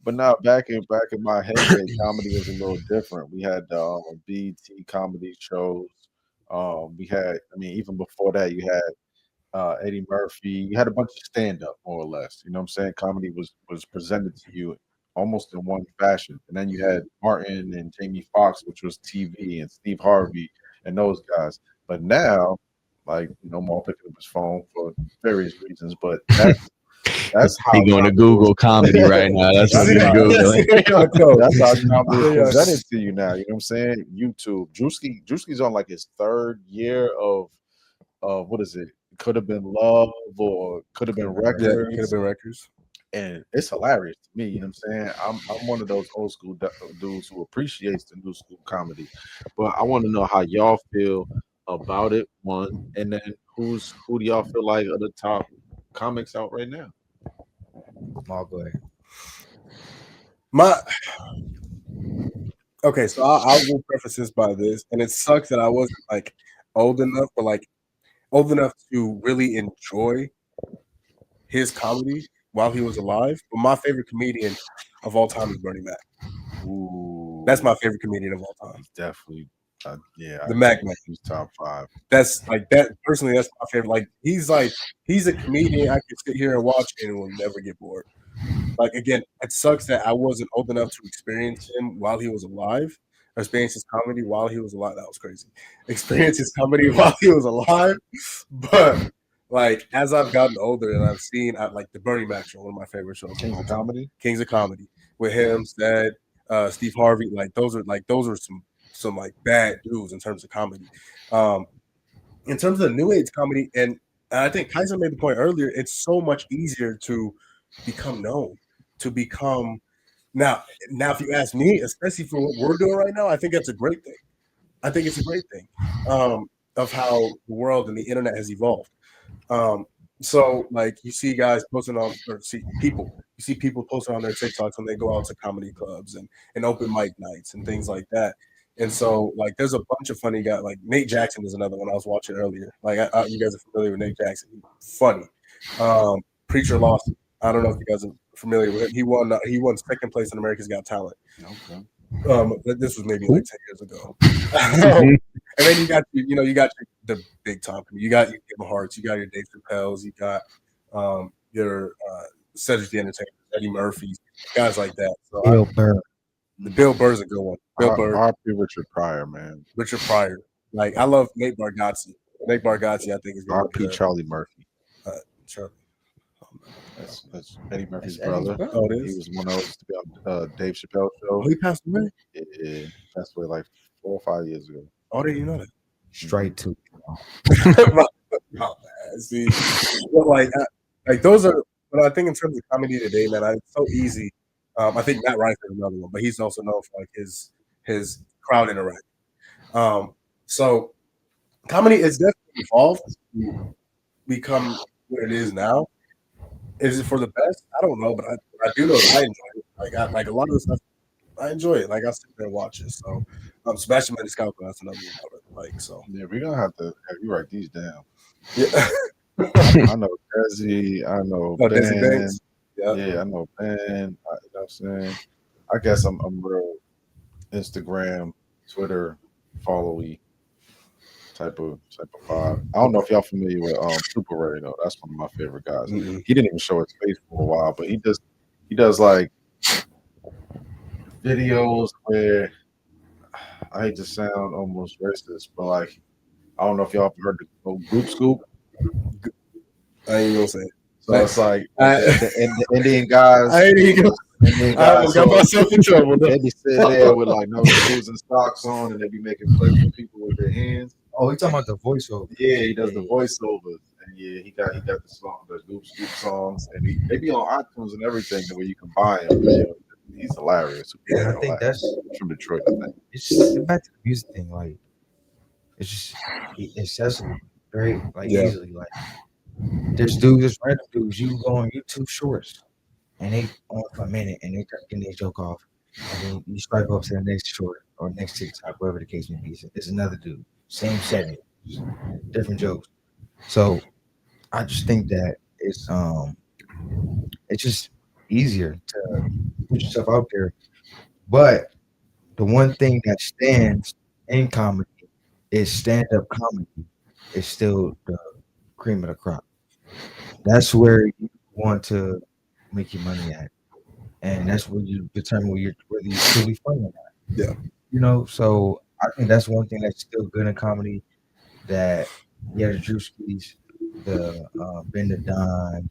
But now back in my head, comedy was a little different. We had BET comedy shows. We had, even before that, you had Eddie Murphy. You had a bunch of stand up, more or less. You know what I'm saying? Comedy was presented to you almost in one fashion. And then you had Martin and Jamie Foxx, which was TV, and Steve Harvey and those guys. But now, like, no more picking up his phone for various reasons. But that's how He going to Google comedy right now. That's what he's Googling. That's how comedy is presented to you now. You know what I'm saying? YouTube. Drewski's on like his third year of what is it? Could have been Love or could have been Records. Yeah, could have been Records. And it's hilarious to me, you know what I'm saying? I'm one of those old school dudes who appreciates the new school comedy. But I want to know how y'all feel about it, one, and then who do y'all feel like are the top comics out right now? Oh, go ahead. Okay, so I will preface this by this, and it sucks that I wasn't like old enough, but like old enough to really enjoy his comedy while he was alive, but my favorite comedian of all time is Bernie Mac. Ooh, That's my favorite comedian of all time. he's definitely. Yeah, The Mac Man. He's top 5. That's like that. Personally, that's my favorite. He's a comedian I could sit here and watch and will never get bored. Like again, it sucks that I wasn't old enough to experience him while he was alive. Or experience his comedy while he was alive. That was crazy. Experience his comedy while he was alive. But like as I've gotten older and I've seen like the Bernie Mac show, one of my favorite shows. Kings of Comedy. Kings of Comedy with him, Stead, Steve Harvey. Those are some like bad dudes in terms of comedy. In terms of the new age comedy, and I think Kyson made the point earlier, it's so much easier to become known, to become now if you ask me, especially for what we're doing right now, I think that's a great thing. I think it's a great thing of how the world and the internet has evolved. So like you see guys posting on or see people posting on their TikToks when they go out to comedy clubs and open mic nights and things like that. And so like there's a bunch of funny guys. Like Nate Jackson is another one I was watching earlier. Like you guys are familiar with Nate Jackson. Funny. Preacher Lawson. I don't know if you guys are familiar with him. He won second place in America's Got Talent. Okay. This was maybe like 10 years ago. And then you got the big time. You got your Kevin Harts, you got your Dave Chappelle's, you got your Cedric the Entertainer, Eddie Murphy, guys like that. So Bill Burr. The Bill Burr's a good one. Bill Burr. R.P. Richard Pryor, man. Richard Pryor. Like I love Nate Bargatze. Nate Bargatze, I think is R.P. Charlie Murphy. Charlie. That's Eddie Murphy's brother. Oh, it He is. was one of those to be on Dave Chappelle show. Oh, he passed away. Yeah, passed away like 4 or 5 years ago. Oh, didn't you know that? Straight to. Oh, man. See, but like those are. But I think in terms of comedy today, man, it's so easy. I think Matt Rife is another one, but he's also known for like his crowd interaction. So comedy is definitely evolved to become what it is now. Is it for the best? I don't know, but I do know that I enjoy it. Like a lot of the stuff, I enjoy it. Like I sit there and watch it. So Sebastian Maniscalco, that's another one. Like so. Yeah, we're gonna have to have you write these down. Yeah. I know Desi, I know Oh, Ben. Desi Banks. Yeah, I know Ben. You know what I'm saying? I guess I'm real Instagram, Twitter, follow-y type of vibe. I don't know if y'all familiar with Super Ray though. That's one of my favorite guys. Mm-hmm. He didn't even show his face for a while, but he does like videos where I hate to sound almost racist, but like I don't know if y'all have heard the Group Scoop. I ain't gonna say it. So it's like the Indian guys. I ain't even gonna. I almost got myself in trouble. They be sitting there with like no shoes and socks on, and they be making flips with people with their hands. Oh, you talking about the voiceover? Yeah, he does the voiceovers, and yeah, he got the song, the Goop Scoop songs, and they be on iTunes and everything, where you can buy him. He's hilarious. Yeah, I think that's from Detroit. I think it's just back to the music thing. Like it's just accessible, very easily. Like there's random dudes. You can go on YouTube Shorts, and they on for a minute, and they getting their joke off, and then you swipe up to the next short or next TikTok, whatever the case may be. It's another dude, same setting, different jokes. So I just think that it's just easier to put yourself out there. But the one thing that stands in comedy is stand-up comedy. Is still the cream of the crop. That's where you want to make your money at, and that's where you determine whether you're truly funny or not. Yeah, you know. So I think that's one thing that's still good in comedy. That the Drewskis, the Ben the Don,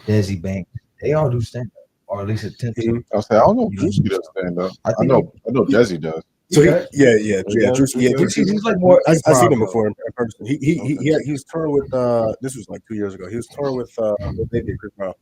Desi Banks, they all do stand up, or at least attempt to. I don't know if Drewski does stand up. I know Desi does. So Drewski, he's like more. I've seen him before in person. He was touring with. This was like 2 years ago. He was touring with. They did Chris Brown.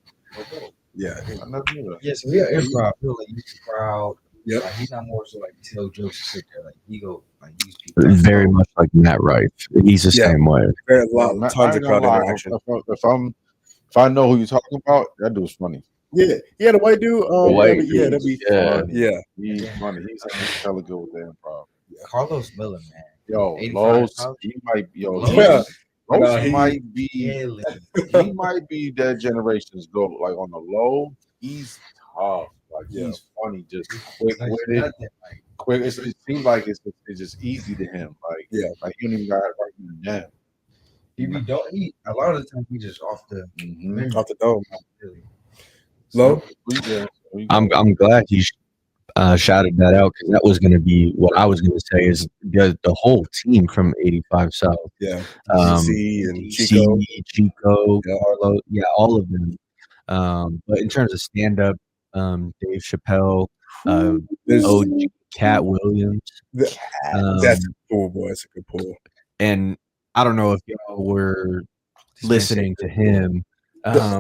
Yeah, I never knew that. Yes, we are improv. He'll like use the crowd. Yep. Like, he's not more so like tell jokes and sit there. Like he go like use people. Very much like Matt Rife. He's the same way. Very tons of crowd interaction. If I know who you're talking about, that dude's funny. Yeah, the white dude. That'd be fun. Yeah, he's funny. He's hella good with the improv. Carlos Miller, man. Yo, 85 Lowe's, pounds? he might. Yo, Lowe's? Yeah. Ghost he- might be Killing. he might be that generation's GOAT. Like on the low, he's tough. Like Yeah. he's funny, just quick Like, with it. nothing, like, Quick. It seems like it's just easy to him. Like Yeah. like he don't even got to write him down. he be don't he a lot of the time he just off the memory. Off the dome. Really. Low. I'm glad you shouted that out because that was going to be what I was going to say is the whole team from 85 South. Yeah. Um, DC and DC, Chico. Chico, Carlo, yeah, all of them. But in terms of stand up, Dave Chappelle, There's- OG Cat Williams. That's a cool, boy. That's a good pull. And I don't know if y'all were listening to him. Yeah,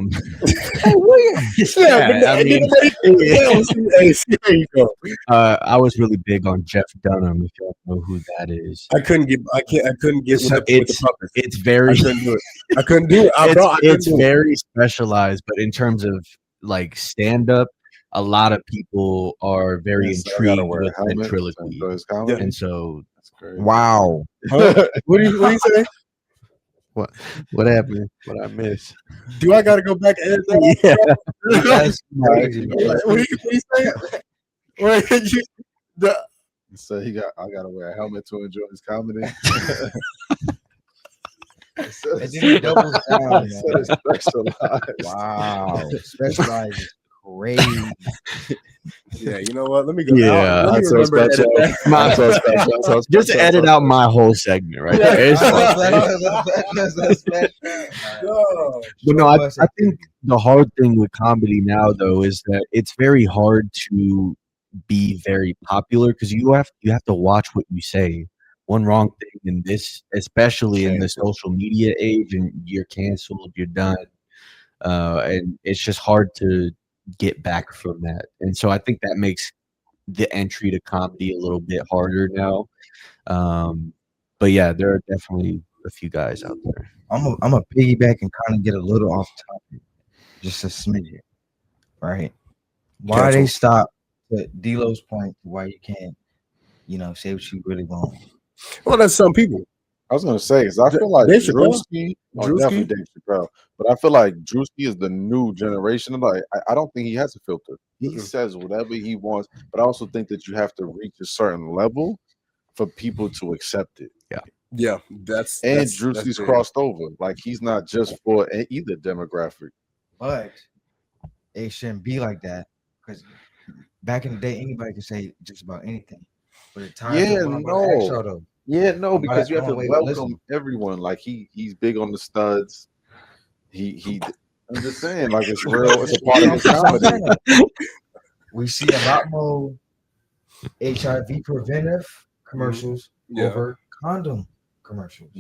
I mean, there you go. I was really big on Jeff Dunham. If y'all know who that is, I couldn't get with the puppets. it's very I couldn't do it. I couldn't do it. it's very specialized, but in terms of like stand up, a lot of people are very intrigued with ventriloquy, and so that's crazy. wow. Huh? What do you say? What happened? What I missed? Do I got to go back and edit that? Yeah. That's crazy. What do you say? Wait, So I gotta wear a helmet to enjoy his comedy. And then he doubles down. He said it's specialized. Wow, specialized is crazy. yeah, you know what? Let me go. Yeah, Let me that's so remember to special. edit that. Not so special. Just edit out my whole segment right Yeah. there. It's fine. No. But no, I think the hard thing with comedy now, though, is that it's very hard to be very popular because you have to watch what you say. One wrong thing in this, especially in the social media age, and you're canceled, you're done, and it's just hard to get back from that. And so I think that makes the entry to comedy a little bit harder now. But yeah, there are definitely a few guys out there. I'm a piggyback and kind of get a little off topic, just a smidget, right? Why they stop at D-Lo's point to why you can't, say what you really want. Well, that's some people. I was gonna say because I feel like Dave Chappelle? Drewski, Drewski? definitely Dave Chappelle, but I feel like Drewski is the new generation. Like I don't think he has a filter. He says whatever he wants, but I also think that you have to reach a certain level for people to accept it. Yeah, that's Drewski's crossed over. Like he's not just for either demographic. But it shouldn't be like that because back in the day, anybody could say just about anything. But at times, Because you have to wait, welcome listen. everyone. Like he's big on the studs. He. I'm just saying, like it's real. It's a part of his comedy. We see a lot more HIV preventive commercials over condom commercials.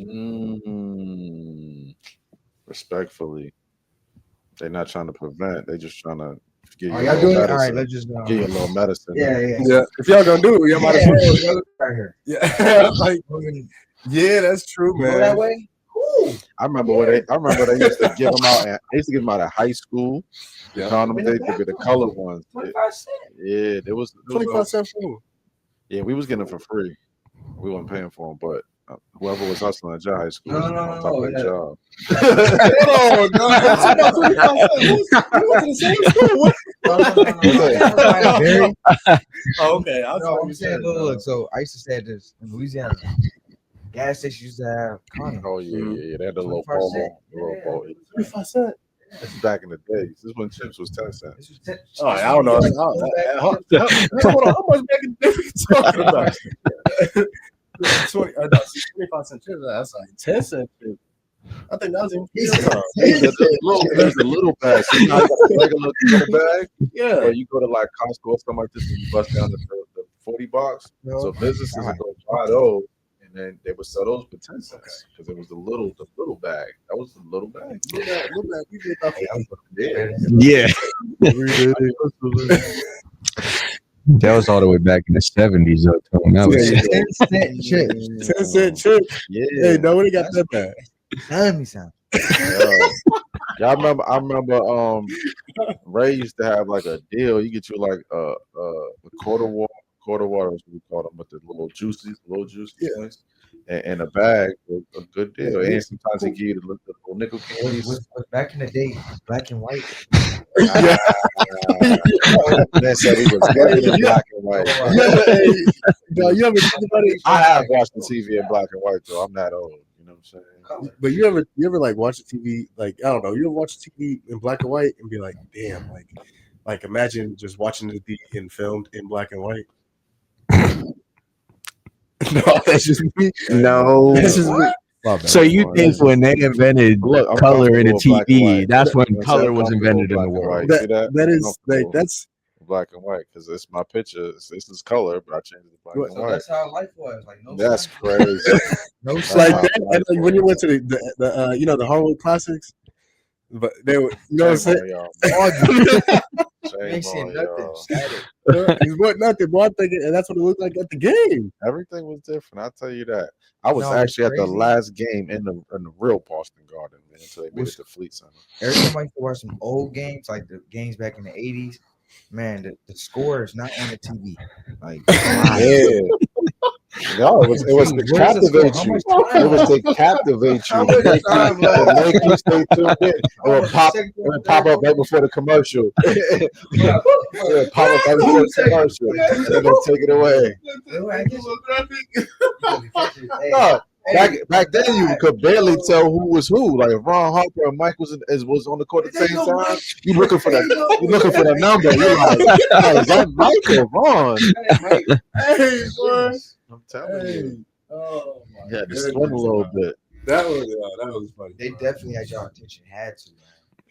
Respectfully, they're not trying to prevent. They're just trying to get you. Y'all doing it? All right, let's just get you a little medicine. Yeah. If y'all gonna do it, y'all might as well. Right here. Yeah, like, yeah, that's true, man. Go that way. Ooh. I remember they used to give them out. They used to give them out at high school. The condoms, they could be the colored ones. 25 cents. Yeah, there was 25 cents for. Yeah, we was getting them for free. We weren't paying for them, but whoever was hustling at your high school was on top of the job. Oh no! Okay, I'm saying, look. So I used to say this in Louisiana. Gas stations used to have condoms. Oh yeah. They had the little 25 pole. cents. The little pole. 25 cents. This is back in the days. This is when chips was 10 cents. This was 10 Oh, I don't know. Hold on, how much back in the day we talking about? 25 cent chips. That's like 10 cent chips. I think that was even There's a little bag. So you know, a regular bag. Yeah. Or you go to like Costco or something like this and you bust down the 40 box. No. So businesses would go buy those and then they would sell those for 10 cents because it was the little bag. That was the little bag. Little bag. We did that. Yeah. That was all the way back in the 70s, though. Tone. That was 10 cent chips. 10 cent chips. Yeah. Hey, nobody got that bag. Tell me something. Yeah, I remember Ray used to have like a deal. You get you like a quarter water is what we call them, with the little juicy. Yeah. in a bag, a good deal. And sometimes he give you the little nickel candies. Was back in the day, black and white. Yeah. Man said he was definitely black and white. You ever think about it? I have watched the TV in black and white though. I'm not old. You know what I'm saying? But you ever like watch the TV, like, I don't know, you ever watch the TV in black and white and be like, damn, like imagine just watching it in filmed in black and white. No, that's just me. No. That's just me. So you think when they invented Look, I'm color in a comfortable with black and TV, white. that's when You know what I'm color saying? was Comfortable invented in the with black and world? white. See that? That is like Comfortable. that's Black and white because it's my picture. This is color, but I changed it to black and So white. that's how life was. Like no. That's sun. crazy. No like sun. how that. life And like when you was. went to the Hollywood Classics, but they were, you know what I'm Shame saying? on y'all. You ain't Shame seen on nothing. y'all. Static. It's what nothing, but I'm thinking, and that's what it looked like at the game. Everything was different. I'll tell you that. I was No, it's actually at the crazy. last game in the real Boston Garden, man, until they made it to Fleet Center. Every time I used to watch some old games, like the games back in the 80s, man, the score is not on the TV. Like, Yeah. No, it was to Where's the score? captivate How you. much time It was left? to captivate you. How much time To left? make you stay tuned in. It How would much pop. second It would pop up right before the commercial. It would pop up right before the commercial, and then they'll take it away. No, back then you could barely tell who was who. Like if Ron Harper and Mike was on the court at the same time, you looking for the number. You're like, oh, is that Mike or Ron? Hey, boy. I'm telling you. Oh my Yeah, just swim a little bit. That was funny. They definitely had y'all attention. Had to, man.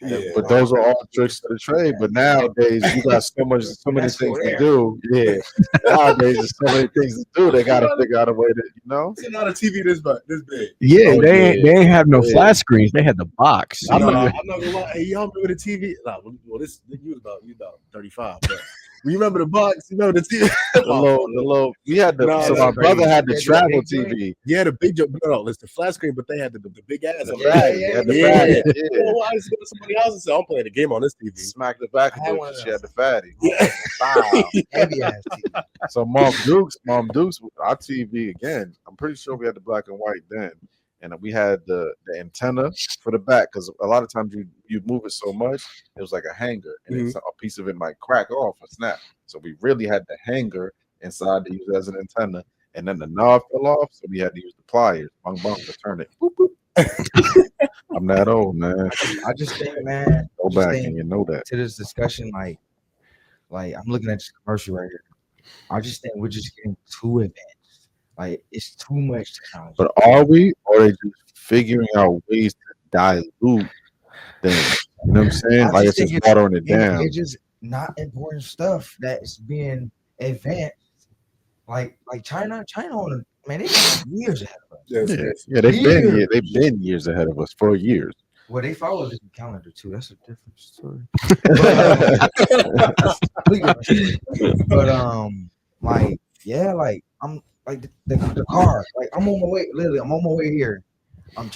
Yeah. But those are all tricks to the trade. But nowadays you got so many That's things to rare. do. Yeah. Nowadays there's so many things to do. They gotta figure out a way to, It's not a TV this big. Yeah, Oh, they ain't have no yeah. flat screens. They had the box. I'm not gonna lie. Hey, y'all remember the TV? Nah, well, this you about 35. But you remember the box? You remember the TV? The little. We had the. No, so that's my brother crazy. had the Yeah, travel the big TV. Yeah, the big joke. No, it's the flat screen, but they had the big ass. The on bag. yeah, Had the yeah. bag. Oh, Yeah. well, I used to go to somebody's house and say, I'm playing a game on this TV. Smack the back I of had it one of because she had those. the fatty. Yeah. Wow. Heavy ass TV. So Mom Dukes, our TV again. I'm pretty sure we had the black and white then, and we had the antenna for the back because a lot of times you move it so much, it was like a hanger, and it's a piece of it might crack off or snap. So we really had the hanger inside to use it as an antenna, and then the knob fell off, so we had to use the pliers, bang bang, to turn it. Boop, boop. I'm that old, man. I just think, man. Go just back think and you know that. to this discussion, like I'm looking at this commercial right here. I just think we're just getting too advanced. Like it's too much technology. But are we, or are they just figuring out ways to dilute things? You know what I'm saying? I Like just it's think just watering it down. It's just not important stuff that's being advanced. Like China on man, they got years ahead of us. Yeah, they've been years ahead of us for years. Well, they follow a different calendar too. That's a different story. But like yeah, like I'm like the car. Like I'm on my way. Literally, I'm on my way here. I'm a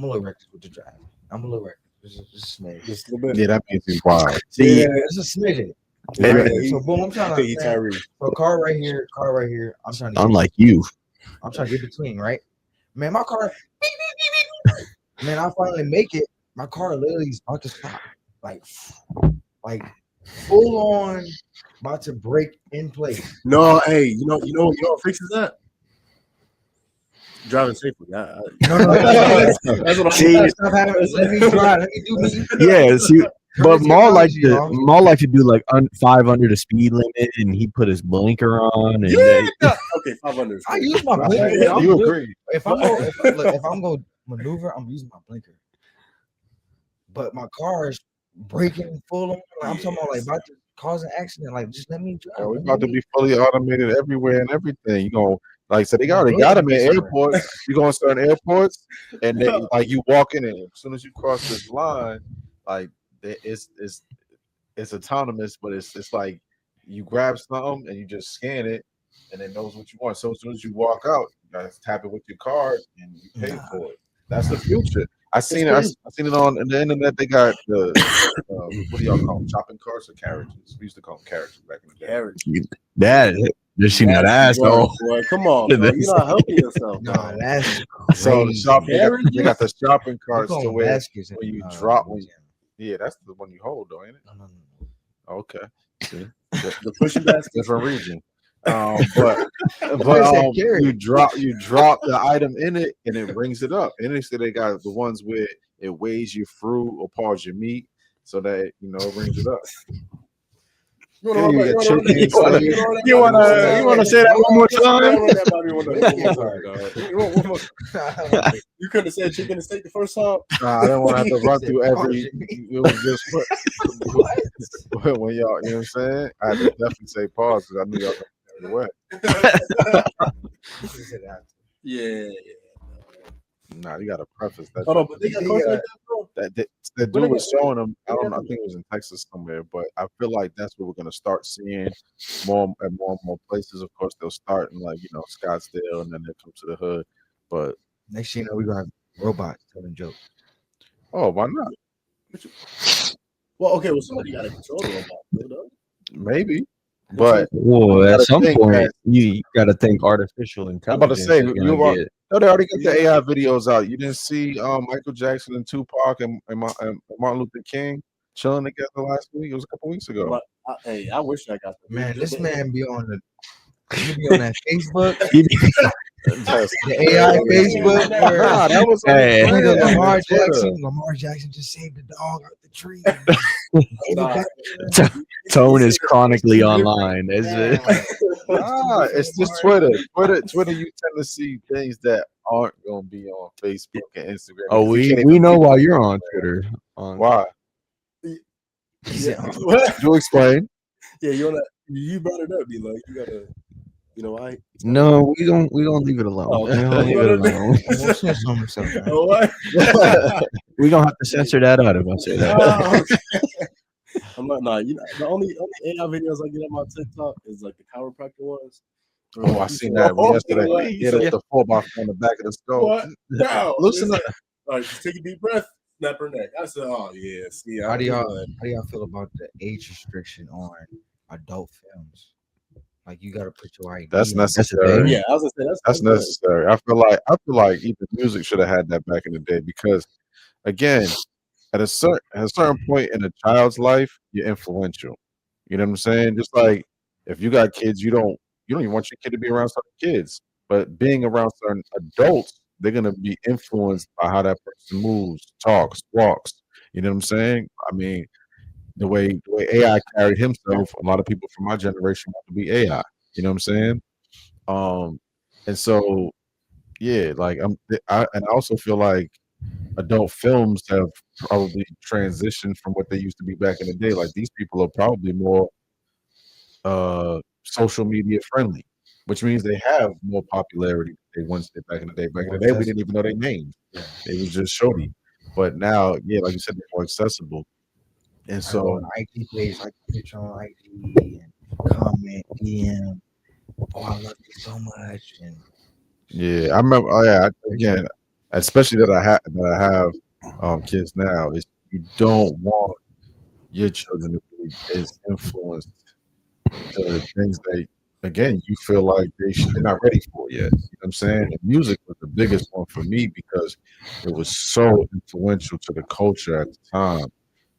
little reckless with the drive. I'm a little reckless. Just a smidge. Just a little bit. Yeah, that means it's wild. Yeah, it's a smidge. Yeah, So boom, I'm trying to. Man, so car right here. I'm trying to. Unlike you. I'm trying to get between, right? Man, my car. Man, I finally make it. My car literally is about to stop. Like full on about to break in place. No, hey, you know what fixes that? Driving safely. No. That's what I'm saying. Stop having. Let me drive. Let me do me. Yeah, see, but Maul like technology, to do like 5 under the speed limit, and he put his blinker on. And Yeah. Okay, 500. I use my blinker. Yeah, you agree? If I'm going to maneuver, I'm using my blinker. But my car is breaking full on. I'm talking about like about to cause an accident. Like just let me drive. Yeah, we're about to be fully automated everywhere and everything. You know, like I said, they already got them in airports. You go in certain airports, and they, like you walk in, and as soon as you cross this line, like it's autonomous, but it's like you grab something and you just scan it, and it knows what you want. So as soon as you walk out, you gotta tap it with your card and you pay for it. That's the future. I seen it. I seen it on the internet. They got the what do y'all call them? Shopping carts or carriages? We used to call them carriages back in the day. Carriage. That just seen that ass Nasty though. work, boy. Come on, bro. You're not helping yourself. Nah, that's So the crazy. shop they got the shopping They carts call to them where baskets in, when you drop when Louisiana. yeah, that's the one you hold though, ain't it? No. Okay. See? The pushing basket. Different region. But said carrot. you drop the item in it and it brings it up. And they got the ones where it weighs your fruit or paws your meat so that it brings it up. You want to say that one more time? You couldn't have said chicken and steak the first time. Nah, I didn't want to have to run through every. It was just when y'all, you know what I'm saying? I had to definitely say pause because I knew y'all going to carry away. Yeah. Nah, you got to preface that. Hold on, but they got cards like that, bro. That dude was showing them. I don't know. I think it was in Texas somewhere, but I feel like that's what we're gonna start seeing more and more places. Of course, they'll start in Scottsdale, and then they come to the hood. But Next thing you know, we gonna have robots telling jokes. oh, why not? Well, okay. Well, somebody got to control the robot. Maybe, but Well, gotta at some think point, that- you got to think artificial I'm intelligence. about to say is gonna you are. get- No, they already got the AI videos out. You didn't see Michael Jackson and Tupac and Martin Luther King chilling together last week? It was a couple weeks ago. But, hey, I wish I got the Man, this man be on that Facebook, That's- the AI Facebook. Where Nah, that was on Hey. the nigga brand, Lamar on Twitter. Jackson. Lamar Jackson just saved the dog out the tree. Nah. Tone is chronically online. Is it? Nah, it's just Twitter. Twitter, you tend to see things that aren't gonna be on Facebook and Instagram. Oh, because you can't we even know be- why you're on Twitter. Why? Yeah. You explain. Yeah, you brought it up, D-Lo. You gotta, I. No, we don't leave it alone. Oh, We don't leave it alone. We'll snitch on himself, man. Oh, what? We gonna have to censor that out if I say that. Oh, okay. I'm not. Nah, the only AI videos I get on my TikTok is like the chiropractor ones. Oh, I seen that one yesterday. Yeah, the 4x4 on the back of the skull. What? No. Loosen up. All right, just take a deep breath. Snap her neck. I said, oh yeah. See, How do y'all feel about the age restriction on adult films? Like you gotta put your ID. That's in. necessary. Yeah, I was gonna say That's good. necessary. I feel like even music should have had that back in the day because, again, at a certain point in a child's life, you're influential. You know what I'm saying? Just like if you got kids, you don't even want your kid to be around certain kids, but being around certain adults, they're gonna be influenced by how that person moves, talks, walks. You know what I'm saying? I mean, the way AI carried himself, a lot of people from my generation want to be AI. You know what I'm saying? And so yeah, like I also feel like adult films have probably transitioned from what they used to be back in the day. Like these people are probably more social media friendly, which means they have more popularity than they once did back in the day. Back in the day, we didn't even know their names. It was just shorty. But now, yeah, like you said, they're more accessible. And So so on IG page, like picture on IG and comment, DM. Oh, I love you so much. And yeah, I remember. Oh yeah, again, especially that I have kids now. Is you don't want your children to be as influenced to things they again you feel like they're not ready for yet. You know what I'm saying? And music was the biggest one for me because it was so influential to the culture at the time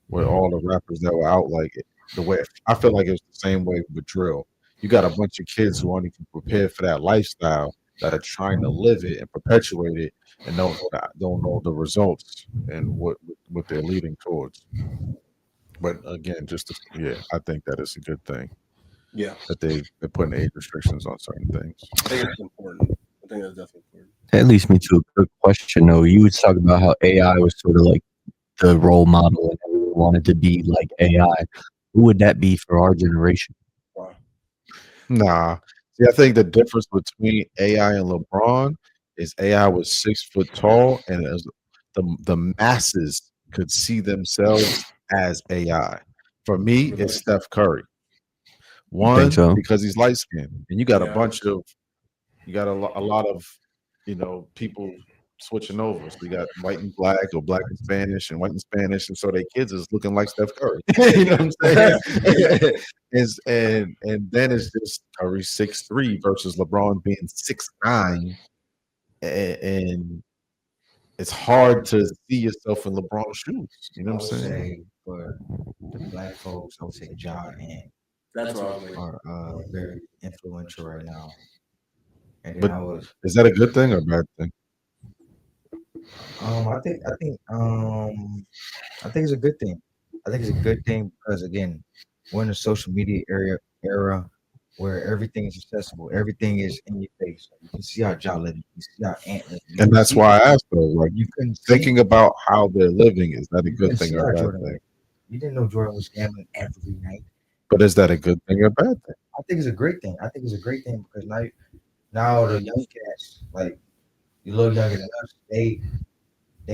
with all the rappers that were out like it. The way I feel like it was the same way with drill. You got a bunch of kids who aren't even prepared for that lifestyle that are trying to live it and perpetuate it and don't know the results and what they're leading towards. But again, I think that is a good thing Yeah, that they're putting age restrictions on certain things. I think it's important. I think that's definitely important. That leads me to a quick question though. You was talking about how AI was sort of like the role model and everyone wanted to be like AI. Who would that be for our generation? Nah. See, I think the difference between AI and LeBron is AI was 6 foot tall and the masses could see themselves as AI. For me, it's Steph Curry. One, so? because he's light skinned, and you got Yeah. a bunch of, you got a lot of, people switching over. So you got white and black, or black and Spanish, and white and Spanish, and so their kids is looking like Steph Curry. You know what I'm saying? and then it's just Curry 6'3" versus LeBron being 6'9", and it's hard to see yourself in LeBron's shoes. You know what I'm saying? For the black folks, I would say Ja and That's what I was are very influential right now. And But then I was, is that a good thing or a bad thing? I think it's a good thing. I think it's a good thing because again, we're in a social media era where everything is accessible, everything is in your face. You can see how Ja living, you see how Ant living. And that's why I asked though, like you couldn't thinking about how they're living, is that a you good couldn't thing see or how a bad Jordan thing? lived. You didn't know Jordan was gambling every night. But is that a good thing or a bad thing? I think it's a great thing. I think it's a great thing because now the young cats, like you little younger than us, they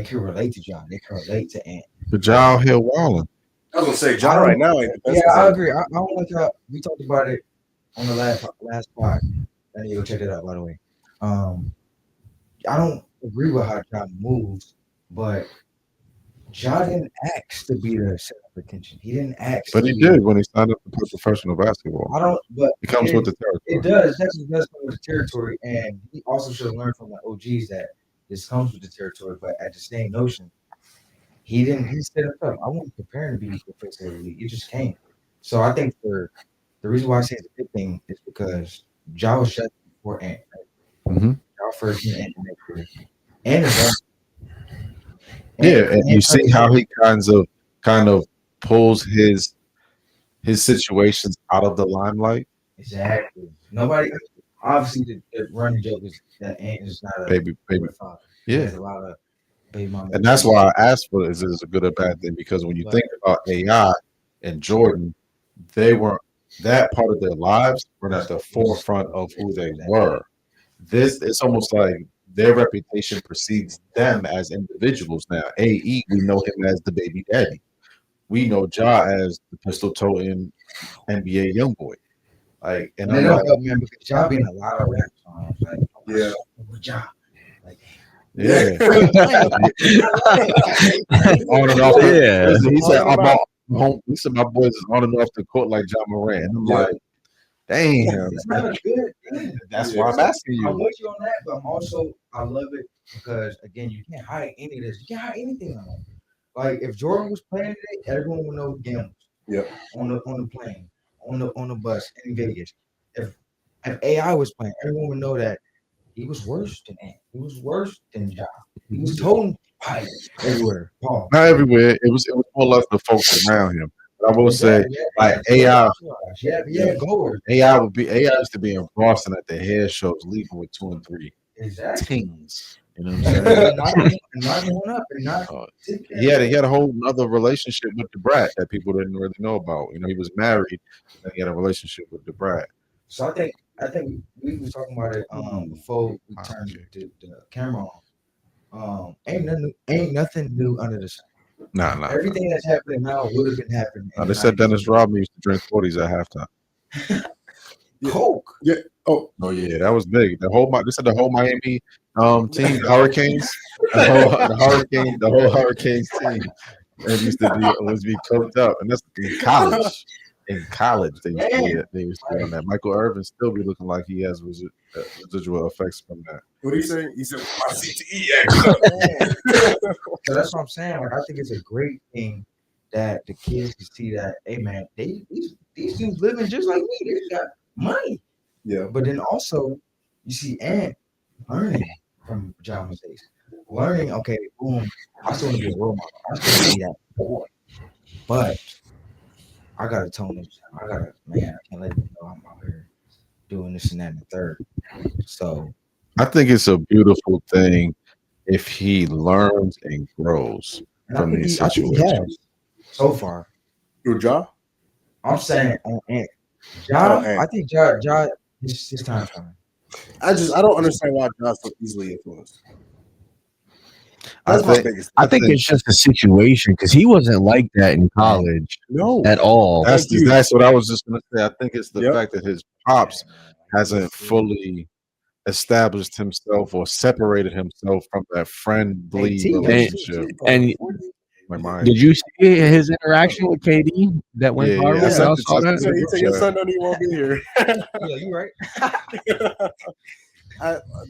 can relate to Ja. They can relate to Ant. But Ja out here wilding. I was gonna say John right now ain't the best. Yeah, I agree. I don't like how we talked about it on the last pod. I need to go check it out, by the way. I don't agree with how John moves, but John didn't ask to be the center of attention. He didn't ask. But he did when he signed up to play professional basketball. I don't. But It comes with the territory. it does. Definitely does come with the territory, and he also should have learned from the OGs that this comes with the territory. But at the same notion, he didn't. He set it up. I wasn't preparing to be the face of the league. It just came. So I think for the reason why I say it's a good thing is because Ja was shut before Ant. Right? Mm-hmm. Ja first and Ant next year. And it's Yeah, and you see how he kind of pulls his situations out of the limelight. exactly. Nobody obviously the running joke is that Ant is not a Baby. father. Yeah. There's a lot of baby mama. And that's why I asked for is it a good or bad thing? Because when you think about AI and Jordan, they weren't that part of their lives weren't at the forefront of who they were. It's almost like their reputation precedes them as individuals now. AE, we know him as the baby daddy. We know Ja as the pistol toting NBA young boy. Like, and they I'm don't like, help, man, because Ja being a lot of rap songs. Like, Yeah. with Ja. Like, yeah. On and off. Yeah. Listen, he said, I'm all home. He said, my boys is on and off the court like John Moran. And I'm like, damn. it's not a good thing. That's why I'm asking I'm you. with you on that, but I love it because again, you can't hide any of this. You can't hide anything on it. Like if Jordan was playing today, everyone would know the game was. Yep. On the plane, on the bus in Vegas. If AI was playing, everyone would know that he was worse than Ant. He was worse than Ja. He was toting pilots everywhere. Paul. Not everywhere. It was more or less the folks around him. But I will say, like AI, goers. AI used to be in Boston at the hair shows, leaving with 2 and 3 Exactly. tings. You know what I'm saying? not going up and not. He had a whole other relationship with the brat that people didn't really know about. You know, he was married and he had a relationship with the brat. So I think we was talking about it before we turned the camera on. Ain't nothing new under the sun. Nah. Everything that's happening now would have been happening. They said Dennis Rodman used to drink 40s at halftime. Coke. Yeah. Oh yeah, that was big. They said the whole Miami team, Hurricanes, the whole Hurricanes team, it used to be coked up, and that's in college. In college, they used to be on that. Michael Irvin still be looking like he has residual effects from that. What he say? He said, "My CTE." So that's what I'm saying. Like I think it's a great thing that the kids can see that, hey man, these dudes living just like me. They got money. Yeah. But then also you see Ant learning from John mistakes. Learning, okay, boom, I still want to be a role model. I still want to be that boy. But I gotta tone this. I can't let them know I'm out here doing this and that and the third. So I think it's a beautiful thing if he learns and grows from these situations. He has so far. Your jaw? I'm saying on Ant. I think Ja his time coming. I don't understand why John's so easily influenced. I think it's just a situation because he wasn't like that in college at all. That's what I was just gonna say. I think it's the fact that his pops hasn't fully established himself or separated himself from that friendly Hey, T, relationship. And Like mine. did you see his interaction with KD that went Yeah, viral? I Y'all sent it saw to that? You say your son don't even want to be here. Yeah, you right.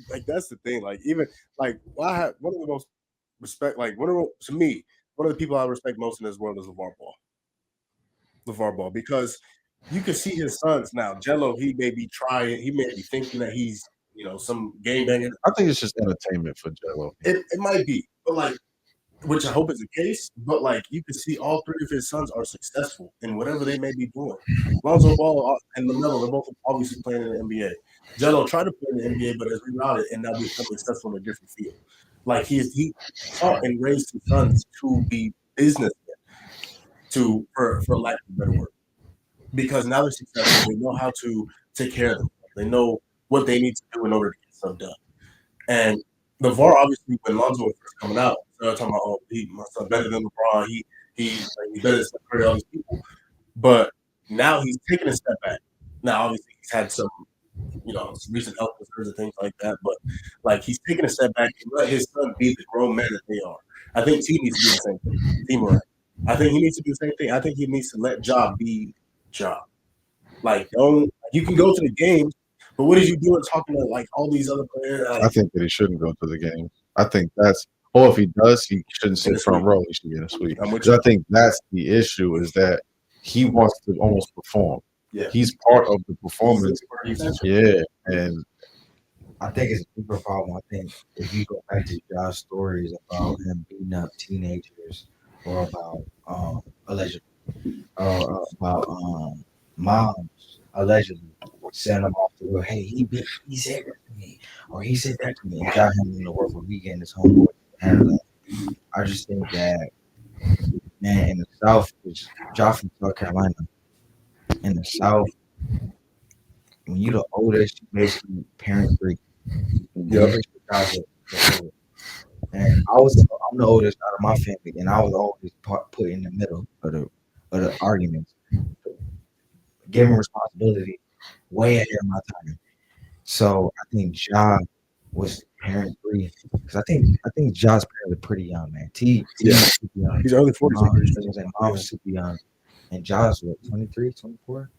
Like that's the thing. Like even like one of the most respect. Like to me, one of the people I respect most in this world is LeVar Ball. LeVar Ball, because you can see his sons now. Jello, he may be trying. He may be thinking that he's some game banger. I think it's just entertainment for Jello. It might be, but like, which I hope is the case. But like, you can see all three of his sons are successful in whatever they may be doing. Lonzo Ball and LaMelo, they're both obviously playing in the NBA. Jello tried to play in the NBA, but has rerouted and now become successful in a different field. Like he taught and raised his sons to be businessmen, for lack of a better word, because now they're successful. They know how to take care of them. They know what they need to do in order to get stuff done. And LeVar, obviously, when Lonzo was first coming out, started talking about, oh, my son better than LeBron. He's better than Steph Curry, all these people. But now he's taking a step back. Now, obviously, he's had some recent health concerns and things like that. But like, he's taking a step back and let his son be the grown man that they are. I think T needs to do the same thing. Team, I think he needs to do the same thing. I think he needs to let Ja be Ja. Like, you can go to the games, but what is you doing talking to like all these other players? Like, I think that he shouldn't go to the game. I think or if he does, he shouldn't sit front row. He should be in a suite. Because I think that's the issue, is that he wants to almost perform. Yeah. He's part of the performance. Yeah, and I think it's a deeper problem. I think if you go back to Josh's stories about him beating up teenagers, or about allegedly, or about moms allegedly sent him off the road. Hey, he said that to me, or he said that to me, and got him in the work for weekend his homeboy. I just think that, man, in the South, Josh from South Carolina, in the South, when you're the oldest, you basically parent free. Yep. And I'm the oldest out of my family, and I was always put in the middle of the arguments, given responsibility way ahead of my time. So I think Ja was parent free, because I think Ja's parents are pretty young, man. T is super young. He's early 40s. Mom was super young, and Ja's what, 23, 24?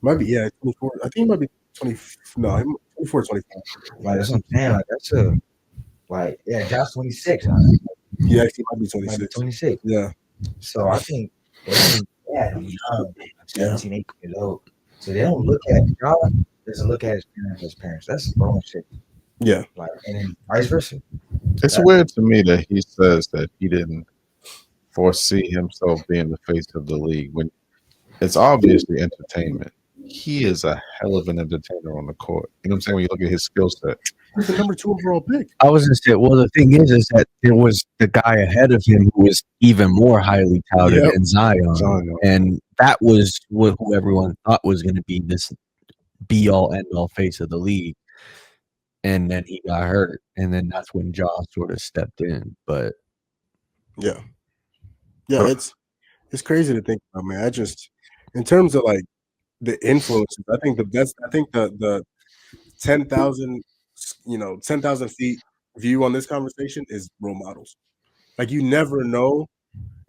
Might be, 24. I think he might be 20. No, 24, 25. Like, that's what I'm saying. Like, that's Ja's 26. Yeah, he might be 26. Might be 26. Yeah. So I think they're young, 17, 18 years old. So they don't look at Ja, they just look at his parents as parents. That's wrong shit. Yeah. Like, and then vice versa. it's weird to me that he says that he didn't foresee himself being the face of the league when it's obviously entertainment. He is a hell of an entertainer on the court. You know what I'm saying? When you look at his skill set. He's the number 2 overall pick. I was gonna say, well, the thing is that there was the guy ahead of him who was even more highly touted in Zion, and that was who everyone thought was going to be this be-all, end-all face of the league. And then he got hurt, and then that's when Ja sort of stepped in. But yeah, it's crazy to think about, man. I just, in terms of like the influences, I think the 10,000 10,000 feet view on this conversation is role models. Like, you never know.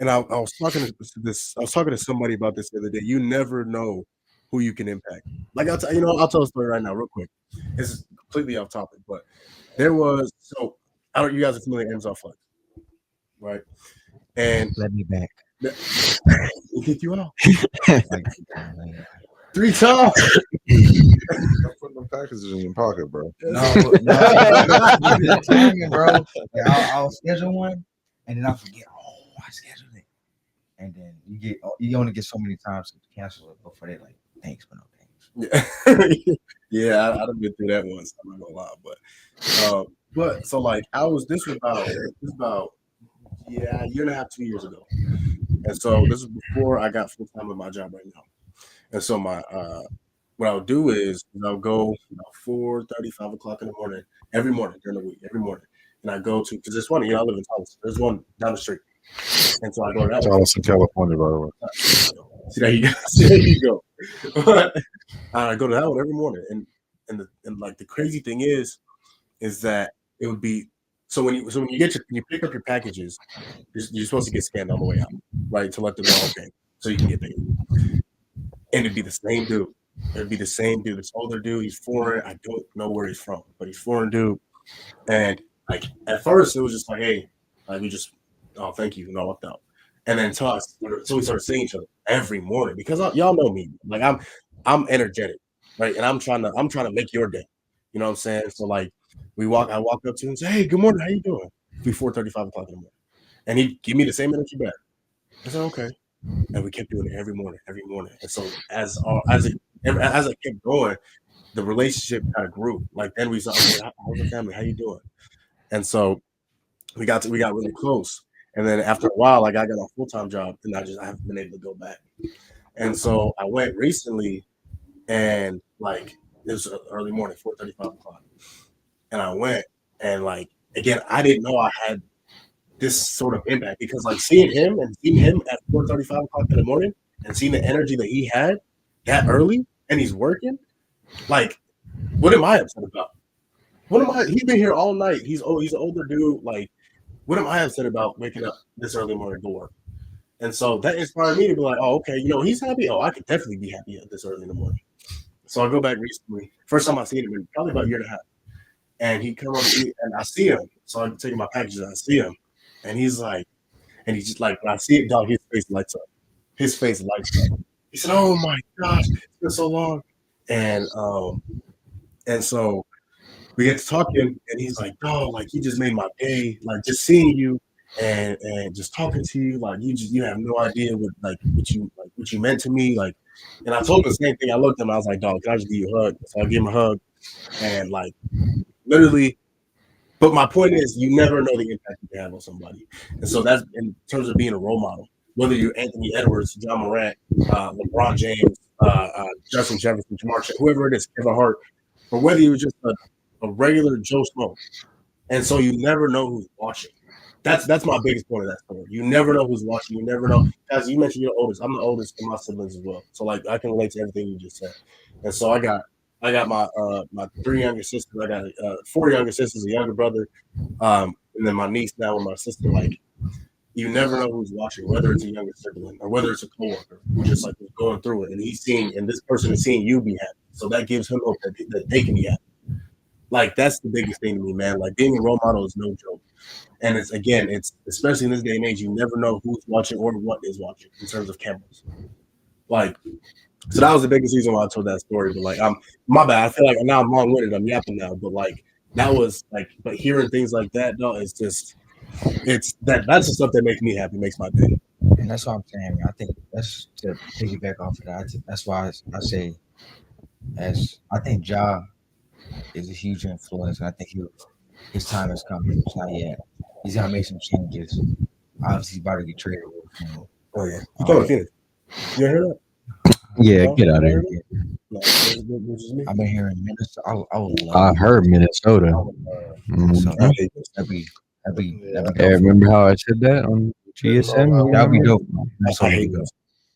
And I was talking to somebody about this the other day. You never know who you can impact. Like, I'll tell a story right now, real quick. It's completely off topic, but there was, you guys are familiar with Amazon Flex, right? And Let me back. We'll kick you out 3 times. Put them packages in your pocket, bro. No, bro. I'll schedule one, and then I forget. Oh, I scheduled it, and then you only get so many times to cancel it before they like, thanks, but no thanks. Yeah, I done been through that once. I'm not gonna lie, but so like this was about a year and a half, 2 years ago, and so this was before I got full time at my job right now, and so my what I would do is I would go about 4:30, 5 o'clock in the morning, every morning during the week, every morning. And I go to, because there's one, I live in Thomas. There's one down the street. And so I go to that one. Thomas in California, by the way. See, there you go. I go to that one every morning. And and like the crazy thing is that it would be so when you pick up your packages, you're supposed to get scanned on the way out, right? To let them know, okay, so you can get paid. And it'd be the same dude. It'd be the same dude. This older dude, he's foreign. I don't know where he's from, but he's foreign dude. And like at first, it was just like, hey, like we just, oh, thank you, and I walked out. And then so we started seeing each other every morning because y'all know me. Like I'm energetic, right? And I'm trying to make your day. You know what I'm saying? So like I walk up to him and say, hey, good morning, how you doing? Before 5:35 o'clock in the morning, and he'd give me the same energy back. I said, okay. And we kept doing it every morning. And so as I kept going, the relationship kind of grew. Like then we saw, okay, how's the family? How you doing? And so we got really close. And then after a while, like I got a full-time job, and I haven't been able to go back. And so I went recently, and like it was early morning, 4:35 o'clock, and I went, and like again, I didn't know I had this sort of impact because like seeing him at 4:35 o'clock in the morning and seeing the energy that he had that early and he's working, like what am I upset about? He's been here all night. He's an older dude. Like, what am I upset about waking up this early morning to work? And so that inspired me to be like, oh, okay, he's happy. Oh, I could definitely be happy at this early in the morning. So I go back recently. First time I seen him in probably about a year and a half. And he come up to me and I see him. So I'm taking my packages and I see him. And he's like, and he's just like, when I see it, dog, his face lights up. His face lights up. He said, oh my gosh, it's been so long. And so we get to talking, and he's like, "Oh, like you just made my day. Like just seeing you and just talking to you, like you have no idea what you meant to me." Like, and I told him the same thing. I looked at him, I was like, "Dog, can I just give you a hug?" So I gave him a hug, and like literally. But my point is, you never know the impact you can have on somebody, and so that's in terms of being a role model. Whether you're Anthony Edwards, John Morant, LeBron James, Justin Jefferson, Jamar Chase, whoever it is, Kevin Hart, or whether you're just a regular Joe Schmo. And so you never know who's watching. That's my biggest point of that story. You never know who's watching. You never know. As you mentioned, you're oldest. I'm the oldest of my siblings as well. So like I can relate to everything you just said. And so I got my 3 younger sisters. I got 4 younger sisters, a younger brother, and then my niece now with my sister. Like you never know who's watching, whether it's a younger sibling or whether it's a coworker who just like was going through it, and this person is seeing you be happy. So that gives him hope that they can be happy. Like that's the biggest thing to me, man. Like being a role model is no joke, and it's especially in this day and age, you never know who's watching or what is watching in terms of cameras. Like, so that was the biggest reason why I told that story. But like, my bad. I feel like now I'm long-winded. I'm yapping now, but like that was like, but hearing things like that, no, that's the stuff that makes me happy, makes my day. And that's what I'm saying. I think that's to piggyback off of that. That's why I say, I think Ja is a huge influence, and I think his time has come. It's not yet. He's gotta make some changes. Obviously, he's about to get traded. Oh yeah, you told Phoenix. You hear that? Yeah, get out of here. No, I've been hearing Minnesota. I heard Minnesota. That'd be. Yeah, remember how I said that on GSM? That'd be dope. I hate that.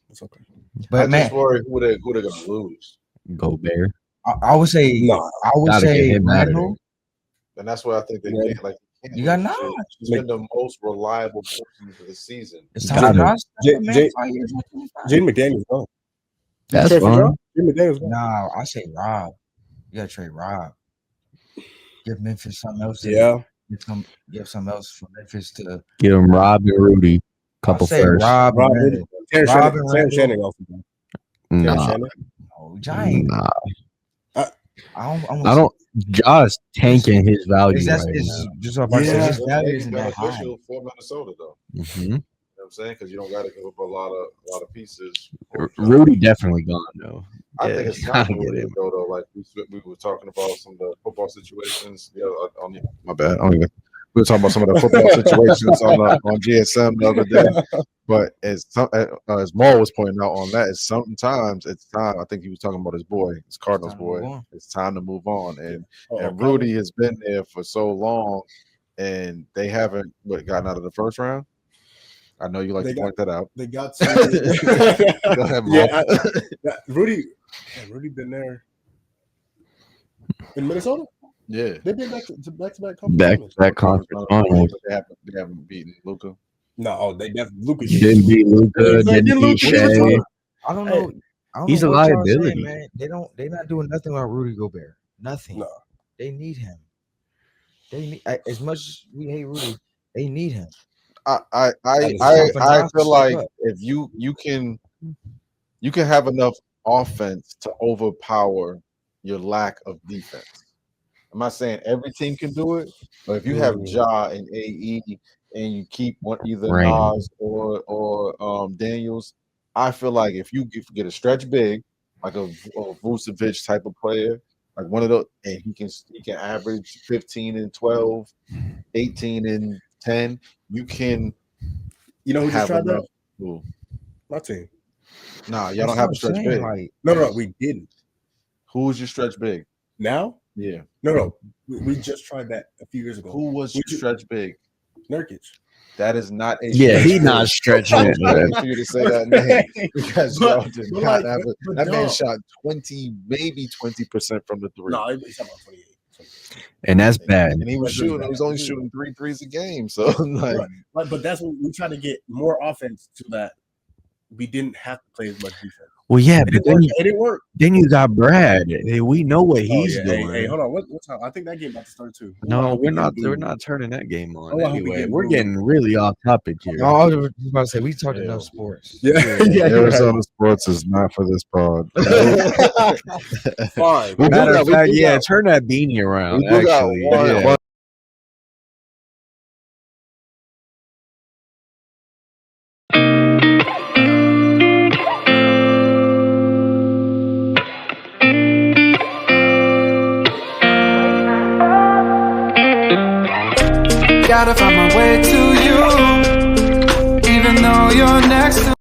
It's okay. But man, just worry who they're gonna lose. Go Bear. I would say No. I would Gotta say get him out of Randall. And that's why I think they can't like. You got Nas. He's been the most reliable person for the season. It's time for Nas. Jaden McDaniels gone. That's Jaden fun. McDaniels gone. Nah, I say Rob. You gotta trade Rob. Give Memphis something else. Yeah. Give something else for Memphis to Give him Rob and Rudy. Couple I'll say first. Rob and Terrence Shannon also gone. Nah. No, Giant. Nah. I don't. Josh tanking his value right it's now. just about to say his value It's isn't that high. beneficial for Minnesota though. Mm-hmm. You know what I'm saying? Because you don't got to give up a lot of pieces. Rudy definitely gone though. I think it's time gotta to get get him. though. Like we were talking about some of the football situations. Yeah, my bad. I don't even. We were talking about some of the football situations on GSM the other day. But as Maul was pointing out on that, sometimes it's time. I think he was talking about his Cardinals boy. It's time to move on. And Rudy has been there for so long, and they haven't gotten out of the first round. I know you like to point that out. They got to. Go ahead, Maul. Rudy been there. in Minnesota. Yeah. They've been back to back Back conference finals. They haven't beaten Luka. No, they definitely Lucas Didn't beat Luka. Didn't beat Shea. I don't know. I don't He's know a what y'all saying, liability. man. They're not doing nothing about Rudy Gobert. Nothing. No. They need him. They need, as much as we hate Rudy, they need him. I Enough to feel like step up. if you can have enough offense to overpower your lack of defense. I'm not saying every team can do it, but if you have Ja and AE and you keep either Rain. Nas or Daniels, I feel like if you get a stretch big, like a Vucevic type of player, like one of those, and he can average 15 and 12, 18 and 10, you can. You know who just tried enough. that? Ooh. My team. Nah, y'all don't have a stretch big. Like, No, we didn't. Who was your stretch big? Now? Yeah. No. We just tried that a few years ago. Who was your stretch big? Nurkic. That is not a Yeah, stretch he's big. not stretching it. I'm for you to say that name because y'all did but not like, have it. but That man dog. shot 20% from the three. No, he's talking about 28. And that's bad. And he was That's really shooting. bad. He was only shooting 3 threes a game. So like, Right. But that's what we try to get more offense to that. We didn't have to play as much defense. Well, yeah, It but didn't work. then you got Brad. Hey, we know what he's doing. Hey, hold on. What time? I think that game about to start too. No, we're not turning that game on. Oh, I hope we Anyway, get we're booed. getting really off topic here. no, I was about to say we talked enough sports. Yeah. Arizona sports is not for this pod. Fine. Matter of fact, do yeah, got- turn that beanie around. we do got Actually, one- yeah. one- Gotta find my way to you, even though you're never